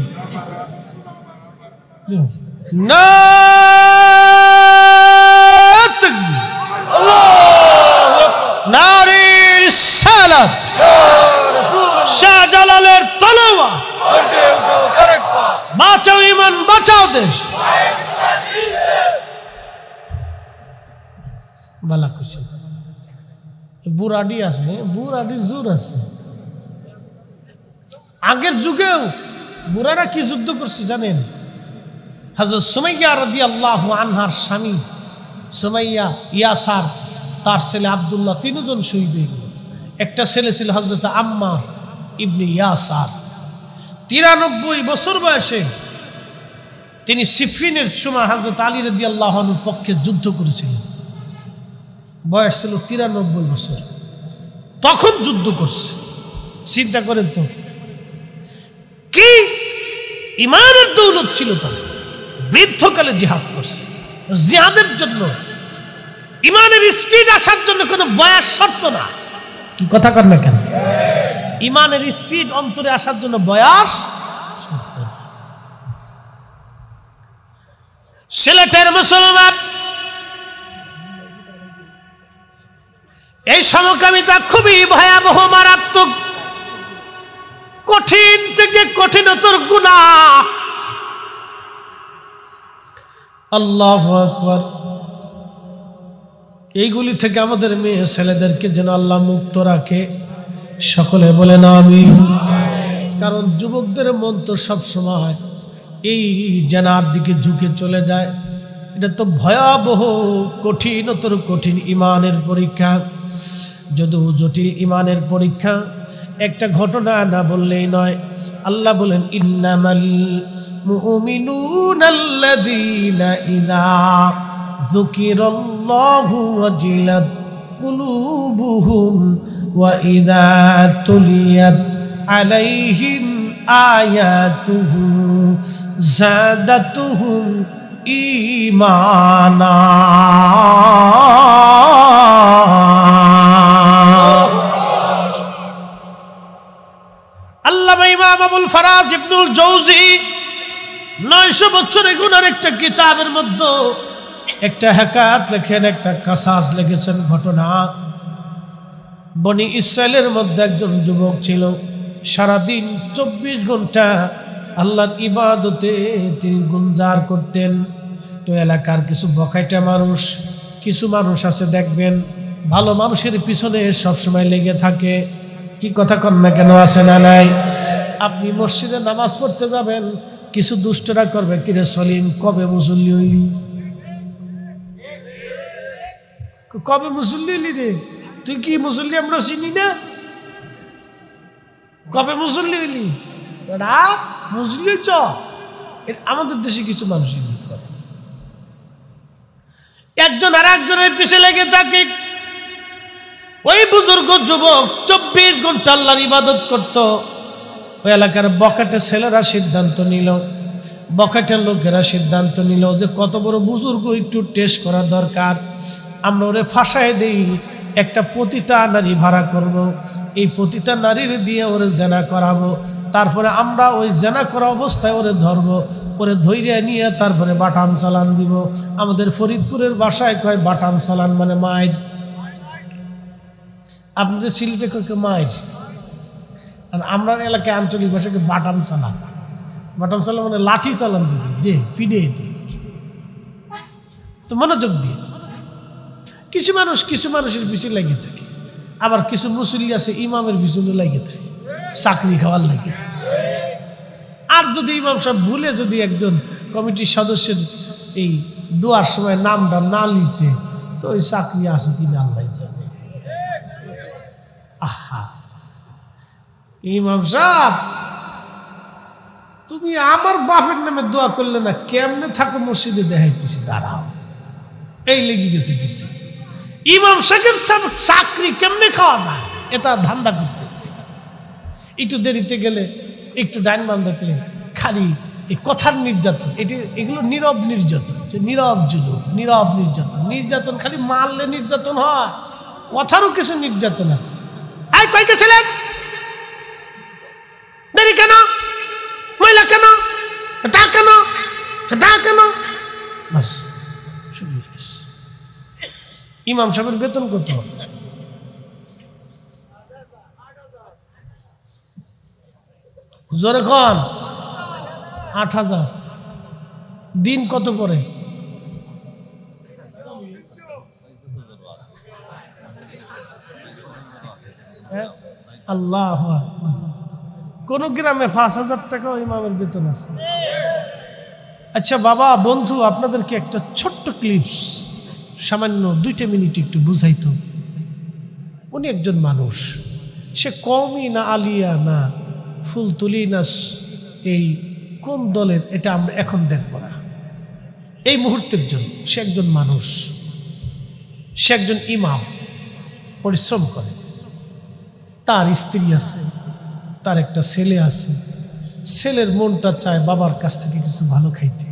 নারীর সালাত, শাহজালালের তলোয়ার, বাঁচাও ইমান, বাঁচাও দেশ। বালা খুশি বুড়াডি আছে, বুড়াডির জোর আছে। আগের যুগেও বুড়ারা কি যুদ্ধ করছে জানেন? হযরত সুমাইয়া রাদিয়াল্লাহু আনহার স্বামী সুমাইয়া, ইয়াসার, তার ছেলে আব্দুল্লাহ, 3 জন শহীদ হয়ে গেল। একটা ছেলে ছিল হযরত আম্মার ইবনে ইয়াসার। 93 বছর বয়সে তিনি সিফিনের সময় হযরত আলী রাদিয়াল্লাহু আনহুর পক্ষে যুদ্ধ করেছিলেন। বয়স ছিল 93 বছর, তখন যুদ্ধ করছে। চিন্তা করেন তো কি ইমানের দৌলত ছিল তাদের। বৃদ্ধকালে জিহাদ করছে। জিহাদের জন্য, ইমানের স্পিড আসার জন্য কোনো বয়স শর্ত না। কি কথা কর না কেন? ইমানের স্পিড অন্তরে আসার জন্য বয়স শর্ত না। সিলেটের মুসলমান, এই সমকামিতা খুবই ভয়াবহ, মারাত্মক, কঠিন থেকে কঠিনতর গুনাহ। আল্লাহু আকবার। এইগুলি থেকে আমাদের মেয়ে ছেলেদেরকে যেন আল্লাহ মুক্ত রাখে। সকলে বলেন আমিন। কারণ যুবকদের মন তো সবসময় এই জেনার দিকে ঝুঁকে চলে যায়। এটা তো ভয়াবহ, কঠিনতর কঠিন ইমানের পরীক্ষা। যদিও জটিল ইমানের পরীক্ষা, একটা ঘটনা না বললেই নয়। আল্লাহ বলেন, ইন্নামাল মুমিনুনাল্লাযীনা ইযা যুকিরাল্লাহু ওয়াজিলাত কুলুবুহুম ওয়া ইযা তুলিয়াত আলাইহিম আয়াতুহু যাদাতুহুম ঈমানা। আল্লামা ইমাম আবুল ফারাজ ইবনুল জৌজি 900 বছর এগুনার একটা কিতাবের মধ্যে একটা হেকায়াত লেখেন, একটা কাসাস লিখেছেন, ঘটনা। বনি ইসরায়েলের মধ্যে একজন যুবক ছিল, সারাদিন 24 ঘন্টা আল্লাহর ইবাদতে তিনি গুঞ্জার করতেন। তো এলাকার কিছু বকাইটা মানুষ, কিছু মানুষ আছে দেখবেন ভালো মানুষের পিছনে সবসময় লেগে থাকে। কি কথা কন না কেন, আছে না নাই? আপনি মসজিদে নামাজ পড়তে যাবেন, কিছু দুষ্টরা করবে, কিরে সলিম কবে মুসল্লি হইলি, কবে মুসল্লি হইলি রে, তুই কি মুসল্লি আমরা চিনি না, কবে মুসল্লি হইলি, মুসল্লি চ। আমাদের দেশে কিছু মানুষ একজন আর একজনের পিছে লেগে থাকে। ওই বুজুর্গ যুবক 24 ঘন্টা আল্লাহর ইবাদত করত। ওই এলাকার বকাটে ছেলেরা সিদ্ধান্ত নিল, বকাটের লোকেরা সিদ্ধান্ত নিল যে কত বড় বুজুর্গ, একটু টেস্ট করা দরকার। আমরা ওরে ফাঁসায় দেই, একটা পতিতা নারী ভাড়া করব, এই পতিতা নারীর দিয়ে ওরে জেনা করাবো, তারপরে আমরা ওই জেনা করা অবস্থায় ওরে ধরবো, ওরে ধৈর্য নিয়ে তারপরে বাটাম চালান দিব। আমাদের ফরিদপুরের বাসায় কয় বাটাম চালান মানে মায়ের, আপনাদের সিলেটে কয় মায়ের, আর আমরা এলাকায় আঞ্চলিক ভাষাকে বাটাম চালান। বাটাম চালান মানে লাঠি চালান দিদি, যে পিড়ে দিই। তো মনোযোগ দিয়ে কিছু মানুষের পিছনে লেগে থাকে, আবার কিছু মুসল্লি আছে ইমামের পিছনে লেগে থাকে চাকরি খাওয়ার লাগে। আর যদি ইমাম সাহেব ভুলে যদি একজন কমিটির সদস্যের এই দোয়ার সময় নামটা না লিখছে, তো ওই চাকরি আছে কিনা আল্লাহ জানে। আহা, ইমাম সাহেব তুমি আমার বাপের নামে দোয়া করলে না, কেমনে থাকো মসজিদে দেখাইতেছি, দাঁড়াও। এই লেগে গেছে কিছু ইমাম সাহেবের চাকরি কেমনে খাওয়া যায়, এটা ধান্দা করতেছে। একটু দেরিতে গেলে, একটু ডাইন বান্ধতে, খালি এই কথার নির্যাতন, এগুলো নীরব নির্যাতন, যে নীরব জুলুম, নীরব নির্যাতন খালি মারলে নির্যাতন হয়, কথারও কিছু নির্যাতন আছে। আই কই গেছিলেন, দেরি কেন, মহিলা কেন, তা কেন, তা কেন, বাস শুরু হয়ে গেছে। ইমাম সাহেবের বেতন কত? জোরে কন। 8,000। দিন কত করে? আল্লাহ, কোন গ্রামে 5,000 টাকা ইমামের বেতন আছে। আচ্ছা বাবা, বন্ধু, আপনাদেরকে একটা ছোট্ট ক্লিপস, সামান্য 2 মিনিট একটু বুঝাইতো। উনি একজন মানুষ, সে কওমি না আলিয়া না ফুলতুলি না এই কোন দলের, এটা আমরা এখন দেখব না। এই মুহূর্তের জন্য সে একজন মানুষ, সে একজন ইমাম, পরিশ্রম করে। তার স্ত্রী আছে, তার একটা ছেলে আছে, ছেলের মনটা চায় বাবার কাছ থেকে কিছু ভালো খাইতে।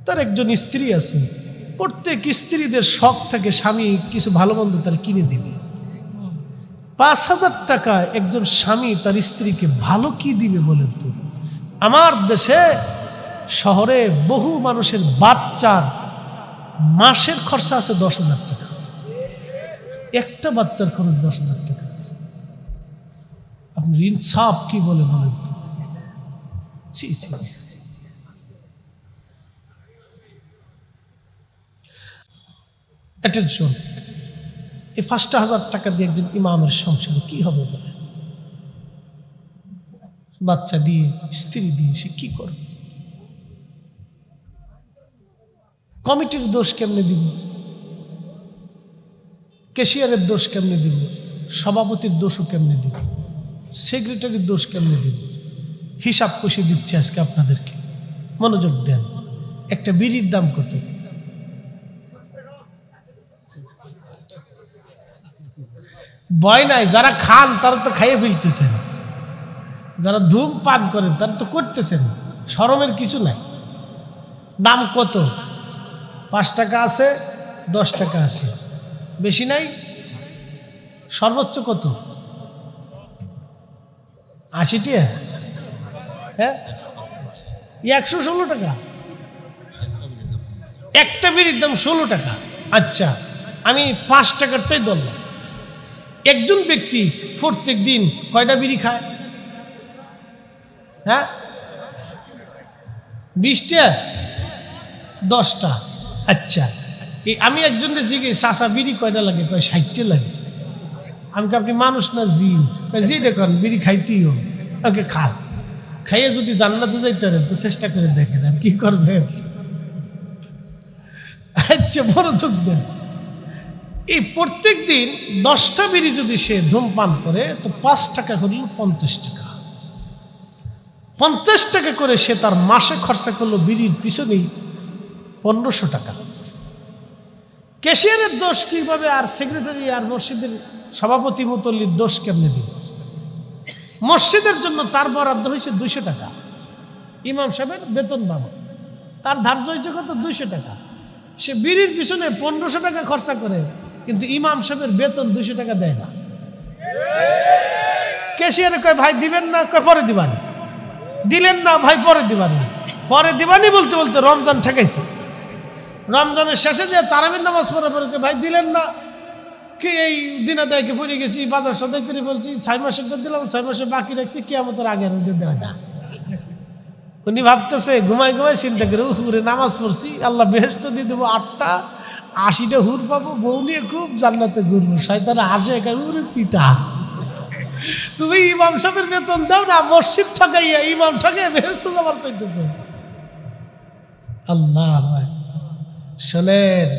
তার একজন স্ত্রী আছে, প্রত্যেক স্ত্রীদের শখ থাকে স্বামী কিছু ভালো মন্দ তার কিনে দিবে। 5,000 টাকা একজন স্বামী তার স্ত্রীকে ভালো কি দিবে বলেন তো? আমার দেশে শহরে বহু মানুষের বাচ্চার মাসের খরচা আছে 10,000 টাকা, একটা বাচ্চার খরচ 10,000 টাকা আছে। আপনি ইনসাফ কি বলে বলেন তো? অ্যাটেনশন, এই 5,000 টাকা দিয়ে একজন ইমামের সংসারে কি হবে বলেন? বাচ্চা দিয়ে, স্ত্রী দিয়ে সে কি করবে? কমিটির দোষ কেমনে দিব, ক্যাশিয়ারের দোষ কেমনে দিব, সভাপতির দোষও কেমনে দিব, সেক্রেটারির দোষ কেমনে দিব? হিসাব কষে দিচ্ছে আজকে আপনাদেরকে, মনোযোগ দেন। একটা বিড়ির দাম কত? ভয় নাই, যারা খান তারা তো খাইয়ে ফেলতেছেন। যারা ধূমপান করেন তারা তো করতেছেন, শরমের কিছু নাই। দাম কত? 5 টাকা আছে, 10 টাকা আছে, বেশি নাই। সর্বোচ্চ কত? 80 টাকা। হ্যাঁ, 116 টাকা একটা বিড়ির দাম। 16 টাকা। আচ্ছা, আমি 5 টাকারটাই ধরলাম। একজন ব্যক্তি প্রত্যেক দিন কয়টা বিড়ি খায়? হ্যাঁ, 20টা, 10টা। আচ্ছা, আমি একজনের জিজ্ঞেস, চাচা বিড়ি কয়টা লাগে? কয় 60টা লাগে। আমি কি আপনি মানুষ না জিন? জি, দেখুন বিড়ি খাইতেই হবে। ওকে খান, খাইয়ে যদি জান্নাতে যাইতে পারেন তো চেষ্টা করে দেখেন, আর কি করবেন। আচ্ছা, মনোযোগ দেন। এই প্রত্যেক দিন 10টা বিড়ি যদি সে ধূমপান করে তো 5 টাকা করলো 50 টাকা। 50 টাকা করে সে তার মাসে খরচা করলো বিড়ির পিছনেই 1500 টাকা। ক্যাশিয়ারের দোষ কিভাবে, আর সেক্রেটারি আর মসজিদের সভাপতি মুতল্লির দোষ কেমনে দিল? মসজিদের জন্য তার বরাদ্দ হয়েছে 200 টাকা। ইমাম সাহেবের বেতন বাবদ তার ধার্য হয়েছে কত? 200 টাকা। সে বিড়ির পিছনে 1500 টাকা খরচা করে, কিন্তু ইমাম সাহেবের বেতন 200 টাকা দেয় না। ক্যাশিয়ারে কয়, ভাই দিবেন না? কয় পরে দিবানি। দিলেন না? ভাই পরে দিবানি। পরে দিবানি বলতে বলতে রমজান ঠেকাইছে। রমজানের শেষে যে তারাবির নামাজ পড়া পরে, ভাই দিলেন না? কি এই দিনা দেয়কে পড়ে গেছি, বাজার সদাই করে বলছি 6 মাসের দিলাম, 6 মাসে বাকি রাখছি, কিয়ামতের আগে আর ওইটা দেয় না। উনি ভাবতেছে ঘুমাই ঘুমাই চিন্তা করে, হুরে নামাজ পড়ছি, আল্লাহ বেহেশত দিয়ে দেবো 8টা, 80টা হুর পাবো, বউ নিয়ে খুব জান্নাতে ঘুরবো। শয়তানে হাসে, হুরে চিটা, তুমি ইমাম সাহেবের বেতন দাও না, মসজিদ ঠকাইয়া ইমাম ঠকাইয়া বেহেশত যাবার চাইতেছে। আল্লাহ শোনেন,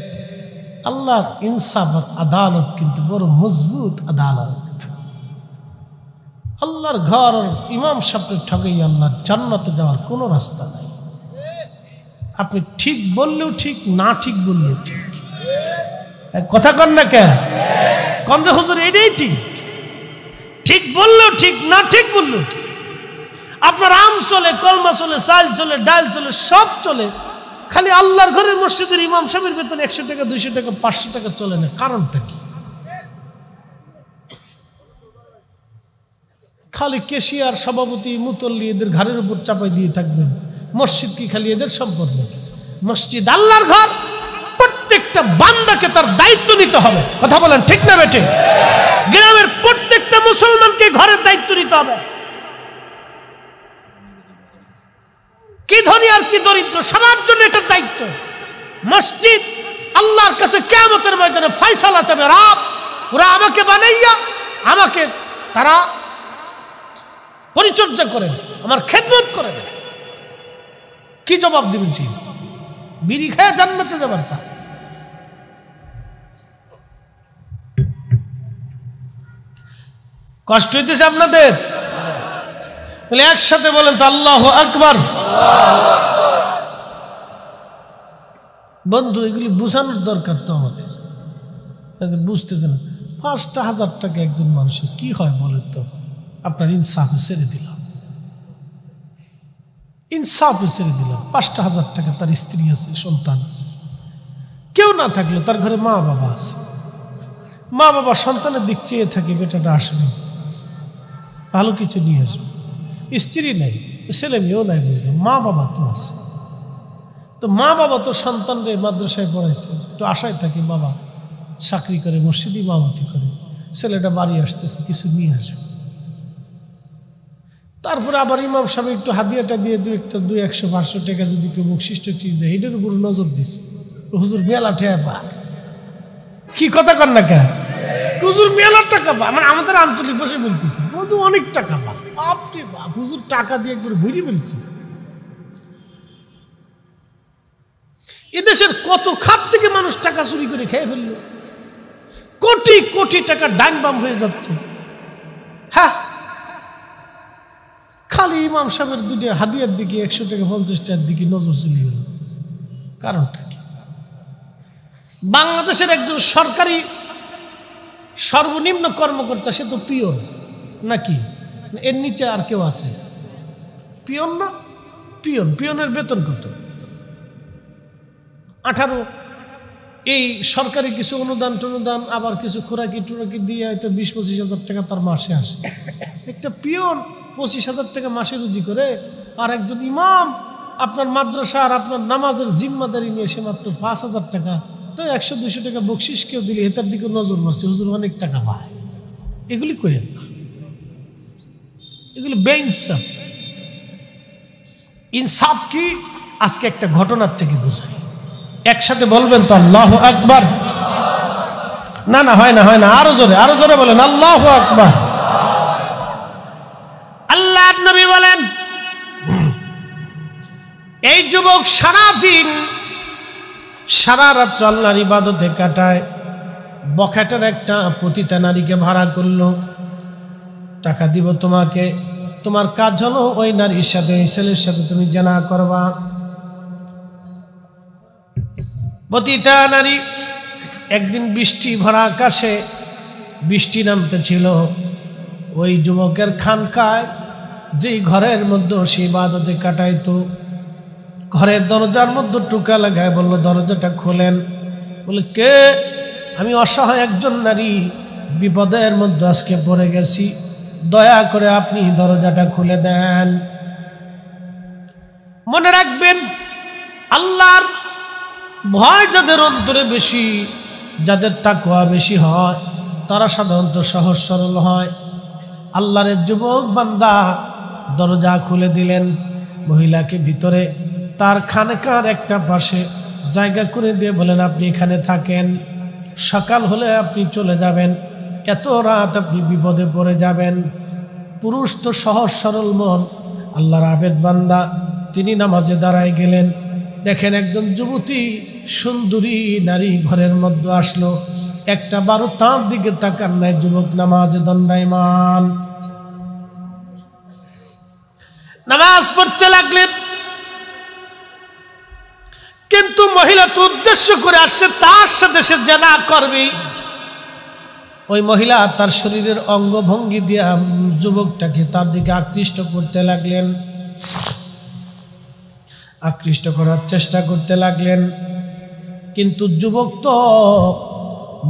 আল্লাহর ইনসাফ আর আদালত কিন্তু বড় মজবুত আদালত। আল্লাহর ঘর ইমাম সাহেবের ঠকাই আল্লাহ জান্নাতে যাওয়ার কোনো রাস্তা নাই। আপনি ঠিক বললেও ঠিক, না ঠিক বললেও ঠিক। কথা কন না কে? কন যে হুজুর এটাই ঠিক। ঠিক বললেও ঠিক, না ঠিক বললেও ঠিক। আপনার আম চলে, কলমা চলে, চাল চলে, ডাল চলে, সব চলে, খালি আল্লাহর ঘরের মসজিদের ইমাম সাহেবের বেতন 100 টাকা, 200 টাকা, 500 টাকা চলে না। কারণটা কি? খালি ক্যাশিয়ার, সভাপতি, মুতল্লি এদের ঘরের উপর চাপাই দিয়ে থাকবেন। মসজিদ কি খালি এদের সম্পদ নাকি? মসজিদ আল্লাহর ঘর, প্রত্যেকটা বান্দাকে তার দায়িত্ব নিতে হবে। কথা বলেন ঠিক না বেটে? গ্রামের প্রত্যেকটা মুসলমানকে ঘরের দায়িত্ব নিতে হবে। কি ধনী আর কি দরিদ্র, সবার জন্য এটার দায়িত্ব। মসজিদ আল্লাহর কাছে কিয়ামতের ময়দানে ফয়সালা চাবে, রব ওরা আমাকে বানাইয়া আমাকে তারা পরিচর্যা করেন, আমার খেদমত করেন। কি জবাব দিবেন? বিড়ি খায় জান্নাতে যাবার চা। কষ্ট হইতেছে আপনাদের? তাহলে একসাথে বলেন তো আল্লাহু আকবার। বন্ধু, এগুলি বুঝানোর দরকার তো আমাদের, বুঝতেছে না। 5,000 টাকা একজন মানুষের কি হয় বলেন তো? আপনার ইনসাফে ছেড়ে দিলাম, ইনসাফে ছেড়ে দিলাম। 5,000 টাকা তার স্ত্রী আছে, সন্তান আছে, কেউ না থাকলো তার ঘরে মা বাবা আছে। মা বাবা সন্তানের দিক চেয়ে থাকে, বেটাটা আসবে, ভালো কিছু নিয়ে আসবে। স্ত্রী নাই, ছেলে মেয়েও নাই, বুঝলাম, মা বাবা তো আছে। তো মা বাবা তো সন্তানদের মাদ্রাসায় পড়াইছে, তো আশায় থাকে বাবা চাকরি করে, মসজিদ ইমামতি করে, ছেলেটা বাড়ি আসতেছে, কিছু নিয়ে আসবে। তারপরে আবার ইমাম সাহেব একটু হাদিয়াটা দিয়ে 200, 500 টাকা যদি কেউ বকশিষ্ট কি দেয়, এটার উপর নজর দিচ্ছে। হুজুর মেলা ঠেয়া পা, কি কথা কর না কে? হুজুর মেলা টাকা পা, মানে আমাদের আঞ্চলিক ভাষায় বলতেছে হুজুর অনেক টাকা পা। আপনি বাপ, হুজুর টাকা দিয়ে একবার ভুড়ি ফেলছে। এদেশের কত খাত থেকে মানুষ টাকা চুরি করে খেয়ে ফেললো, কোটি কোটি টাকা ডাইন বাম হয়ে যাচ্ছে। হ্যাঁ, খালি ইমাম সাহেবের দুটো হাদিয়ার দিকে 100 টাকা 50 টাকার দিকে নজর চলে গেল। কারণটা কি? বাংলাদেশের একজন সরকারি সর্বনিম্ন কর্মকর্তা, সে তো পিওর নাকি, এর নিচে আর কেউ আছে? পিয়ন না? পিয়নের বেতন কত? 18। এই সরকারি কিছু অনুদান টনুদান আবার কিছু খোরাকি টুরাকি দিয়ে হয়তো 20-25 হাজার টাকা তার মাসে আসে। একটা পিয়ন 25 হাজার টাকা মাসে রুজি করে, আর একজন ইমাম আপনার মাদ্রাসা আর আপনার নামাজের জিম্মাদারি নিয়ে সে মাত্র 5,000 টাকা। তো 100-200 টাকা বকশিস কেউ দিলে এটার দিকে নজর মারছে, হুজুর অনেক টাকা পায়। এগুলি করেন না, এগুলি বেইনসাফ। ইনসাফ কি আজকে একটা ঘটনার থেকে বোঝাই। একসাথে বলবেন তো আল্লাহু আকবার। না না, হয় না, আরো জোরে বলেন আল্লাহু আকবার। আল্লাহর নবী বলেন, এই যুবক সারাদিন সারা রাত্র আল্লাহর ইবাদতে কাটায়, বখাটের একটা পতিতা নারীকে ভাড়া করলো, টাকা দিব তোমাকে, তোমার কাজ হলো ওই নারীর সাথে, ওই ছেলের সাথে তুমি জিনা করবা। পতিতা নারী একদিন বৃষ্টি ভরা আকাশে বৃষ্টি নামতে ছিল, ওই যুবকের খানকায় যেই ঘরের মধ্যে সে ইবাদতে কাটাইতো, ঘরের দরজার মধ্যে টুকা লাগায় বলল, দরজাটা খোলেন। বলে, কে? আমি অসহায় একজন নারী, বিপদের মধ্যে আজকে পড়ে গেছি, দয়া করে আপনি দরজাটা খুলে দেন। মনে রাখবেন, আল্লাহর ভয় যাদের অন্তরে বেশি, যাদের তাকওয়া বেশি হয়, তারা সাধারণত সহজ সরল হয়। আল্লাহর যুবক বান্দা দরজা খুলে দিলেন, মহিলাকে ভিতরে তার খানকার একটা পাশে জায়গা করে দিয়ে বলেন, আপনি এখানে থাকেন, সকাল হলে আপনি চলে যাবেন, এত রাত আপনি বিপদে পড়ে যাবেন। পুরুষ তো সহজ সরল মন, আল্লাহর আবেদ বান্দা, তিনি নামাজে দাঁড়ায় গেলেন। দেখেন একজন যুবতী সুন্দরী নারী ঘরের মধ্যে আসলো, একটা বারো তার দিকে তাকান নাই, যুবক নামাজে দণ্ডায়মান, নামাজ পড়তে লাগলেন। কিন্তু মহিলা তো উদ্দেশ্য করে আসছে, তার সাথে সে জিনা করবে। ওই মহিলা তার শরীরের অঙ্গভঙ্গি দিয়ে যুবকটাকে তার দিকে আকৃষ্ট করতে লাগলেন, আকৃষ্ট করার চেষ্টা করতে লাগলেন। কিন্তু যুবক তো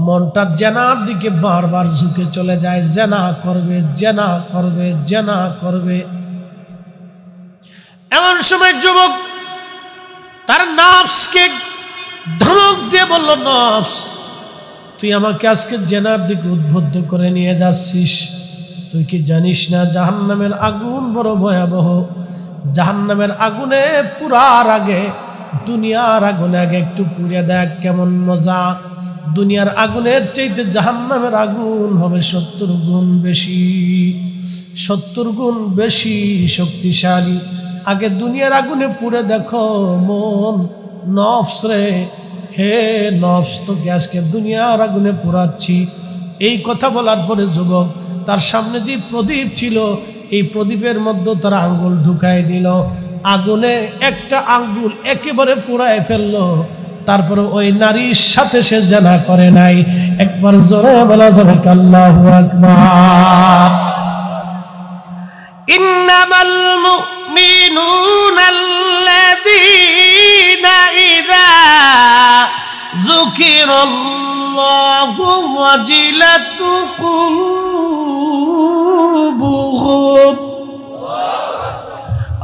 মনটা জেনার দিকে বারবার ঝুঁকে চলে যায়, জেনা করবে, জেনা করবে, জেনা করবে। এমন সময় যুবক তার নফসকে ধমক দিয়ে বলল, নফস, তুই আমাকে আজকে জেনার দিকে উদ্বুদ্ধ করে নিয়ে যাচ্ছিস, তুই কি জানিস না জাহান্নামের আগুন বড় ভয়াবহ, জাহান্নামের আগুনে পুরার আগে দুনিয়ার আগুনে আগে একটু পুড়ে দেখ কেমন মজা। দুনিয়ার আগুনের চাইতে জাহান্নামের আগুন হবে 70 গুণ বেশি, 70 গুণ বেশি শক্তিশালী। আগে দুনিয়ার আগুনে পুড়ে দেখো মন, নফস রে, হে নফস, তোকে আজকে দুনিয়ার আগুনে পোড়াচ্ছি। এই কথা বলার পরে যুবক তার সামনে যে প্রদীপ ছিল, এই প্রদীপের মধ্যে তারা আঙ্গুল ঢুকাই দিল, আগুনে একটা আঙ্গুল একেবারে পোড়ায় ফেললো। তারপরে ওই নারীর সাথে সে জিনা করে নাই। একবার জোরে বলা যাবে আল্লাহু আকবার। ইন্নামাল মুমিনুনা আল্লাযীনা ইযা যুকিরাল্লাহু ওয়াজিলাত কুলুবুহুম।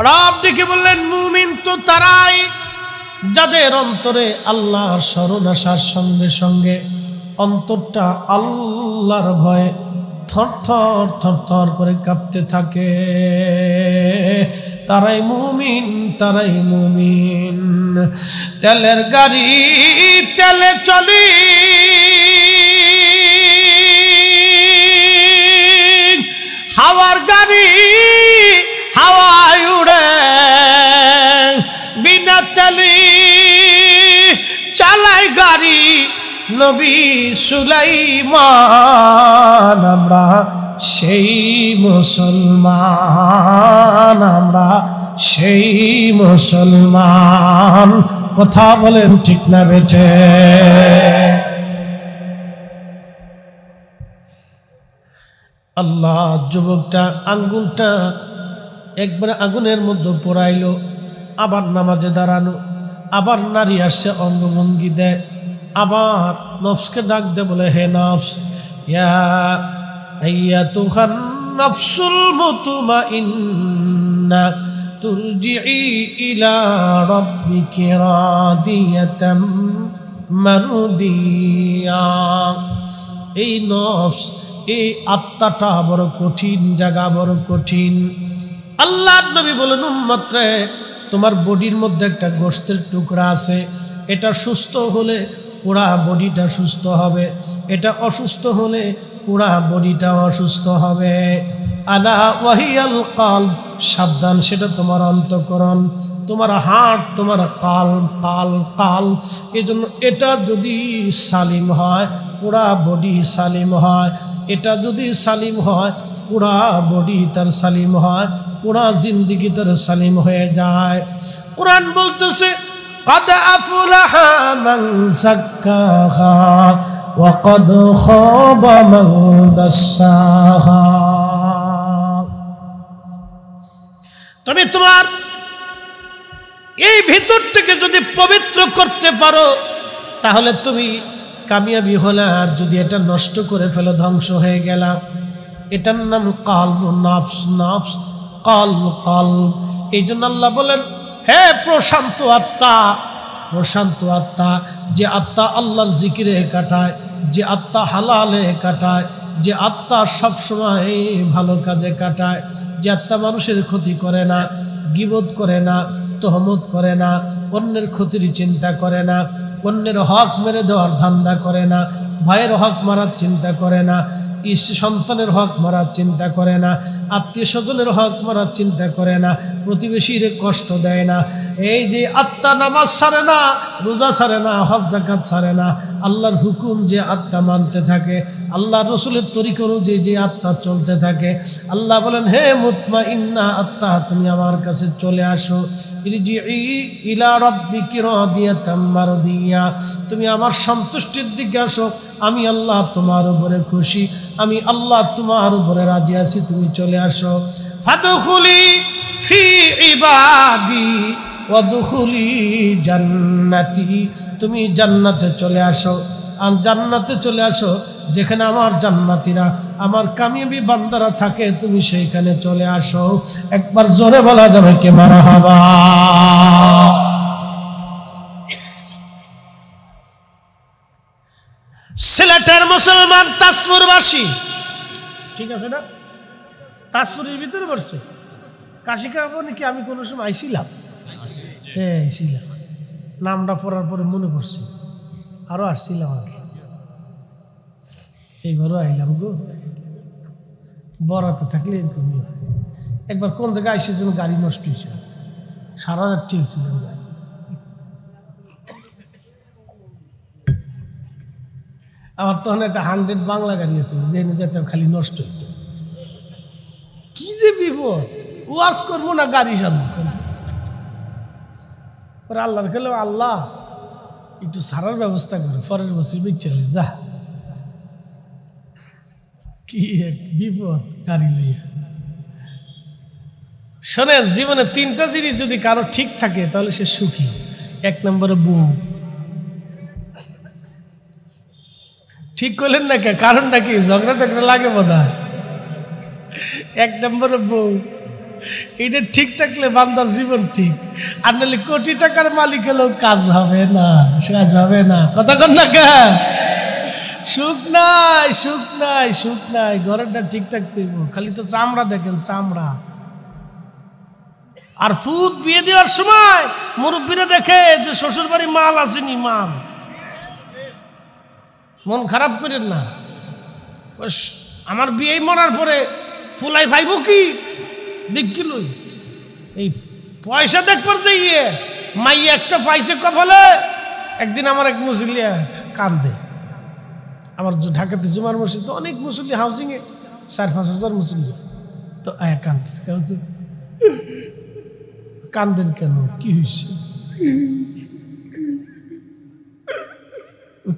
রব দেখে বললেন, মুমিন তো তারাই যাদের অন্তরে আল্লাহর স্মরণ আসার সঙ্গে সঙ্গে অন্তরটা আল্লাহর ভয়ে থরথর থরথর করে কাঁপতে থাকে, তারাই মুমিন, তারাই মুমিন। তেলের গাড়ি তেলে চলি, হাওয়ার গাড়ি হাওয়ায় উড়ে, বিনা তেলি চালায় গাড়ি নবী সুলাইমান। আমরা সেই মুসলমান, আমরা সেই মুসলমান। কথা বলেন ঠিক না বেঠে? আল্লাহ, যুবকটা আঙ্গুলটা একবারে আগুনের মধ্যে পোড়াইলো, আবার নামাজে দাঁড়ানো, আবার নারী আসছে অঙ্গভঙ্গি দেয়, আবার নফসকে ডাক দে, বলে হে নফস, ইয়া আইয়াতুহান নাফসুল মুতমাইন্না তুরজিই ইলা রাব্বিকি রাদিয়াতাম মারদিয়া। এই নফস, এই আত্মাটা বড় কঠিন জায়গা, বড় কঠিন। আল্লাহ নবী বলেন, উম্মত রে, তোমার বডির মধ্যে একটা গোশতের টুকরা আছে, এটা সুস্থ হলে পুরা বডিটা সুস্থ হবে, এটা অসুস্থ হলে পুরা বডিটা অসুস্থ হবে। আলা ওয়াহিয়াল কলব, সাবধান, সেটা তোমার অন্তঃকরণ, তোমার হার্ট, তোমার কাল। এই জন্য এটা যদি সালিম হয়, পুরা বডি সালিম হয়। এটা যদি সালিম হয়, পুরা বডি তার সালিম হয়, পুরা জিন্দিগি তার সালিম হয়ে যায়। কোরআন বলতেছে, قد أفلح من زكاها وقد خاب من دساها। তবে তোমার এই ভিতর থেকে যদি পবিত্র করতে পারো, তাহলে তুমি কামিয়াবি হলে। আর যদি এটা নষ্ট করে ফেলো, ধ্বংস হয়ে গেলা। এটার নাম কলব, নফস, নফস, কলব, কলব। এই জন্য আল্লাহ বলেন, হে প্রশান্ত আত্মা, প্রশান্ত আত্মা, যে আত্মা আল্লাহর জিকিরে কাটায়, যে আত্মা হালালে কাটায়, যে আত্মা সবসময় ভালো কাজে কাটায়, যে আত্মা মানুষের ক্ষতি করে না, গীবত করে না, তহমত করে না, অন্যের ক্ষতির চিন্তা করে না, অন্যের হক মেরে দেওয়ার ধান্দা করে না, ভাইয়ের হক মারার চিন্তা করে না, সন্তানের হক মারার চিন্তা করে না, আত্মীয় স্বজনের হক মারার চিন্তা করে না, প্রতিবেশীর কষ্ট দেয় না। এই যে আত্মা নামাজ ছাড়ে না, রোজা ছাড়ে না, হজ যাকাত ছাড়ে না, আল্লাহর হুকুম যে আত্মা মানতে থাকে, আল্লাহ রসুলের তরিকা অনুযায়ী যে আত্মা চলতে থাকে, আল্লাহ বলেন, হে মুতমাইন্না আত্মা, তুমি আমার কাছে চলে আসো। ইরজিই ইলা রাব্বিকি রাদিয়াতাম মারদিয়া, তুমি আমার সন্তুষ্টির দিকে আসো। আমি আল্লাহ তোমার উপরে খুশি, আমি আল্লাহ তোমার উপরে রাজি আছি, তুমি চলে আসো। ফাদখুলি ফি ইবাদি ওয়াদখুলি জান্নাতি, তুমি জান্নাতে চলে আসো। আর জান্নাতে চলে আসো, যেখানে আমার জান্নাতীরা, আমার কামিয়াবি বান্দারা থাকে, তুমি সেইখানে চলে আসো। একবার জোরে বলা যাবে কে মারহাবা। সিলেটের মুসলমান তাজপুরবাসী, ঠিক আছে না? তাজপুরের ভিতরে পড়ছে কাশিকা নাকি আমি কোনো সময় আইছিলাম? হ্যাঁ আইছিলাম, নামটা পড়ার পরে মনে পড়ছে, আরো আসছিলাম আগে, এইবারও আইলাম গো। বরাতে থাকলে এরকমই হয়। একবার কোন জায়গায় আইসে যেন গাড়ি নষ্ট হয়েছে, সারা রাত ঠেলছিলাম গাড়ি। আমার তখন একটা 100 বাংলা গাড়ি আছে, যে যেতে খালি নষ্ট হইত। কি যে বিপদ, ওয়াজ করবো না গাড়ি সামনে। আল্লাহর খেলে, আল্লাহ একটু সারার ব্যবস্থা করে, পরের বছর বেচে যা। কি এক বিপদ গাড়ি লইয়া। শোনেন, জীবনে 3টা জিনিস যদি কারো ঠিক থাকে, তাহলে সে সুখী। 1 নম্বরে বউ। ঠিক করলেন না কে? কারণটা কি? ঝগড়া টগড়া লাগে মনে হয়। 1 নম্বরে বউ, এটা ঠিক থাকলে বান্দার জীবন ঠিক। আর নাহলে কোটি টাকার মালিক হলেও কাজ হবে না, কাজ হবে না। কথা কন না কে? সুখ নাই, সুখ নাই, সুখ নাই। ঘরটা ঠিক থাকতে খালি তো চামড়া দেখেন, চামড়া। আর ফুট বিয়ে দেওয়ার সময় মুরব্বীরা দেখে যে শ্বশুর বাড়ি মাল আসেনি, মাল। মন খারাপ করেন না। আমার বিয়ে মরার পরে ফুলাই ভাইব কি দেখিল, এই পয়সা দেখবার দিয়ে মাইয়া একটা পাইছে কপালে। একদিন আমার এক মুসলিয়া কান্দে, আমার ঢাকাতে জুমার মসজিদ তো অনেক মুসল্লি, হাউজিং এ 4-5 হাজার মুসল্লি, তো কান্দছে। কান্দেন কেন? কি হয়েছে?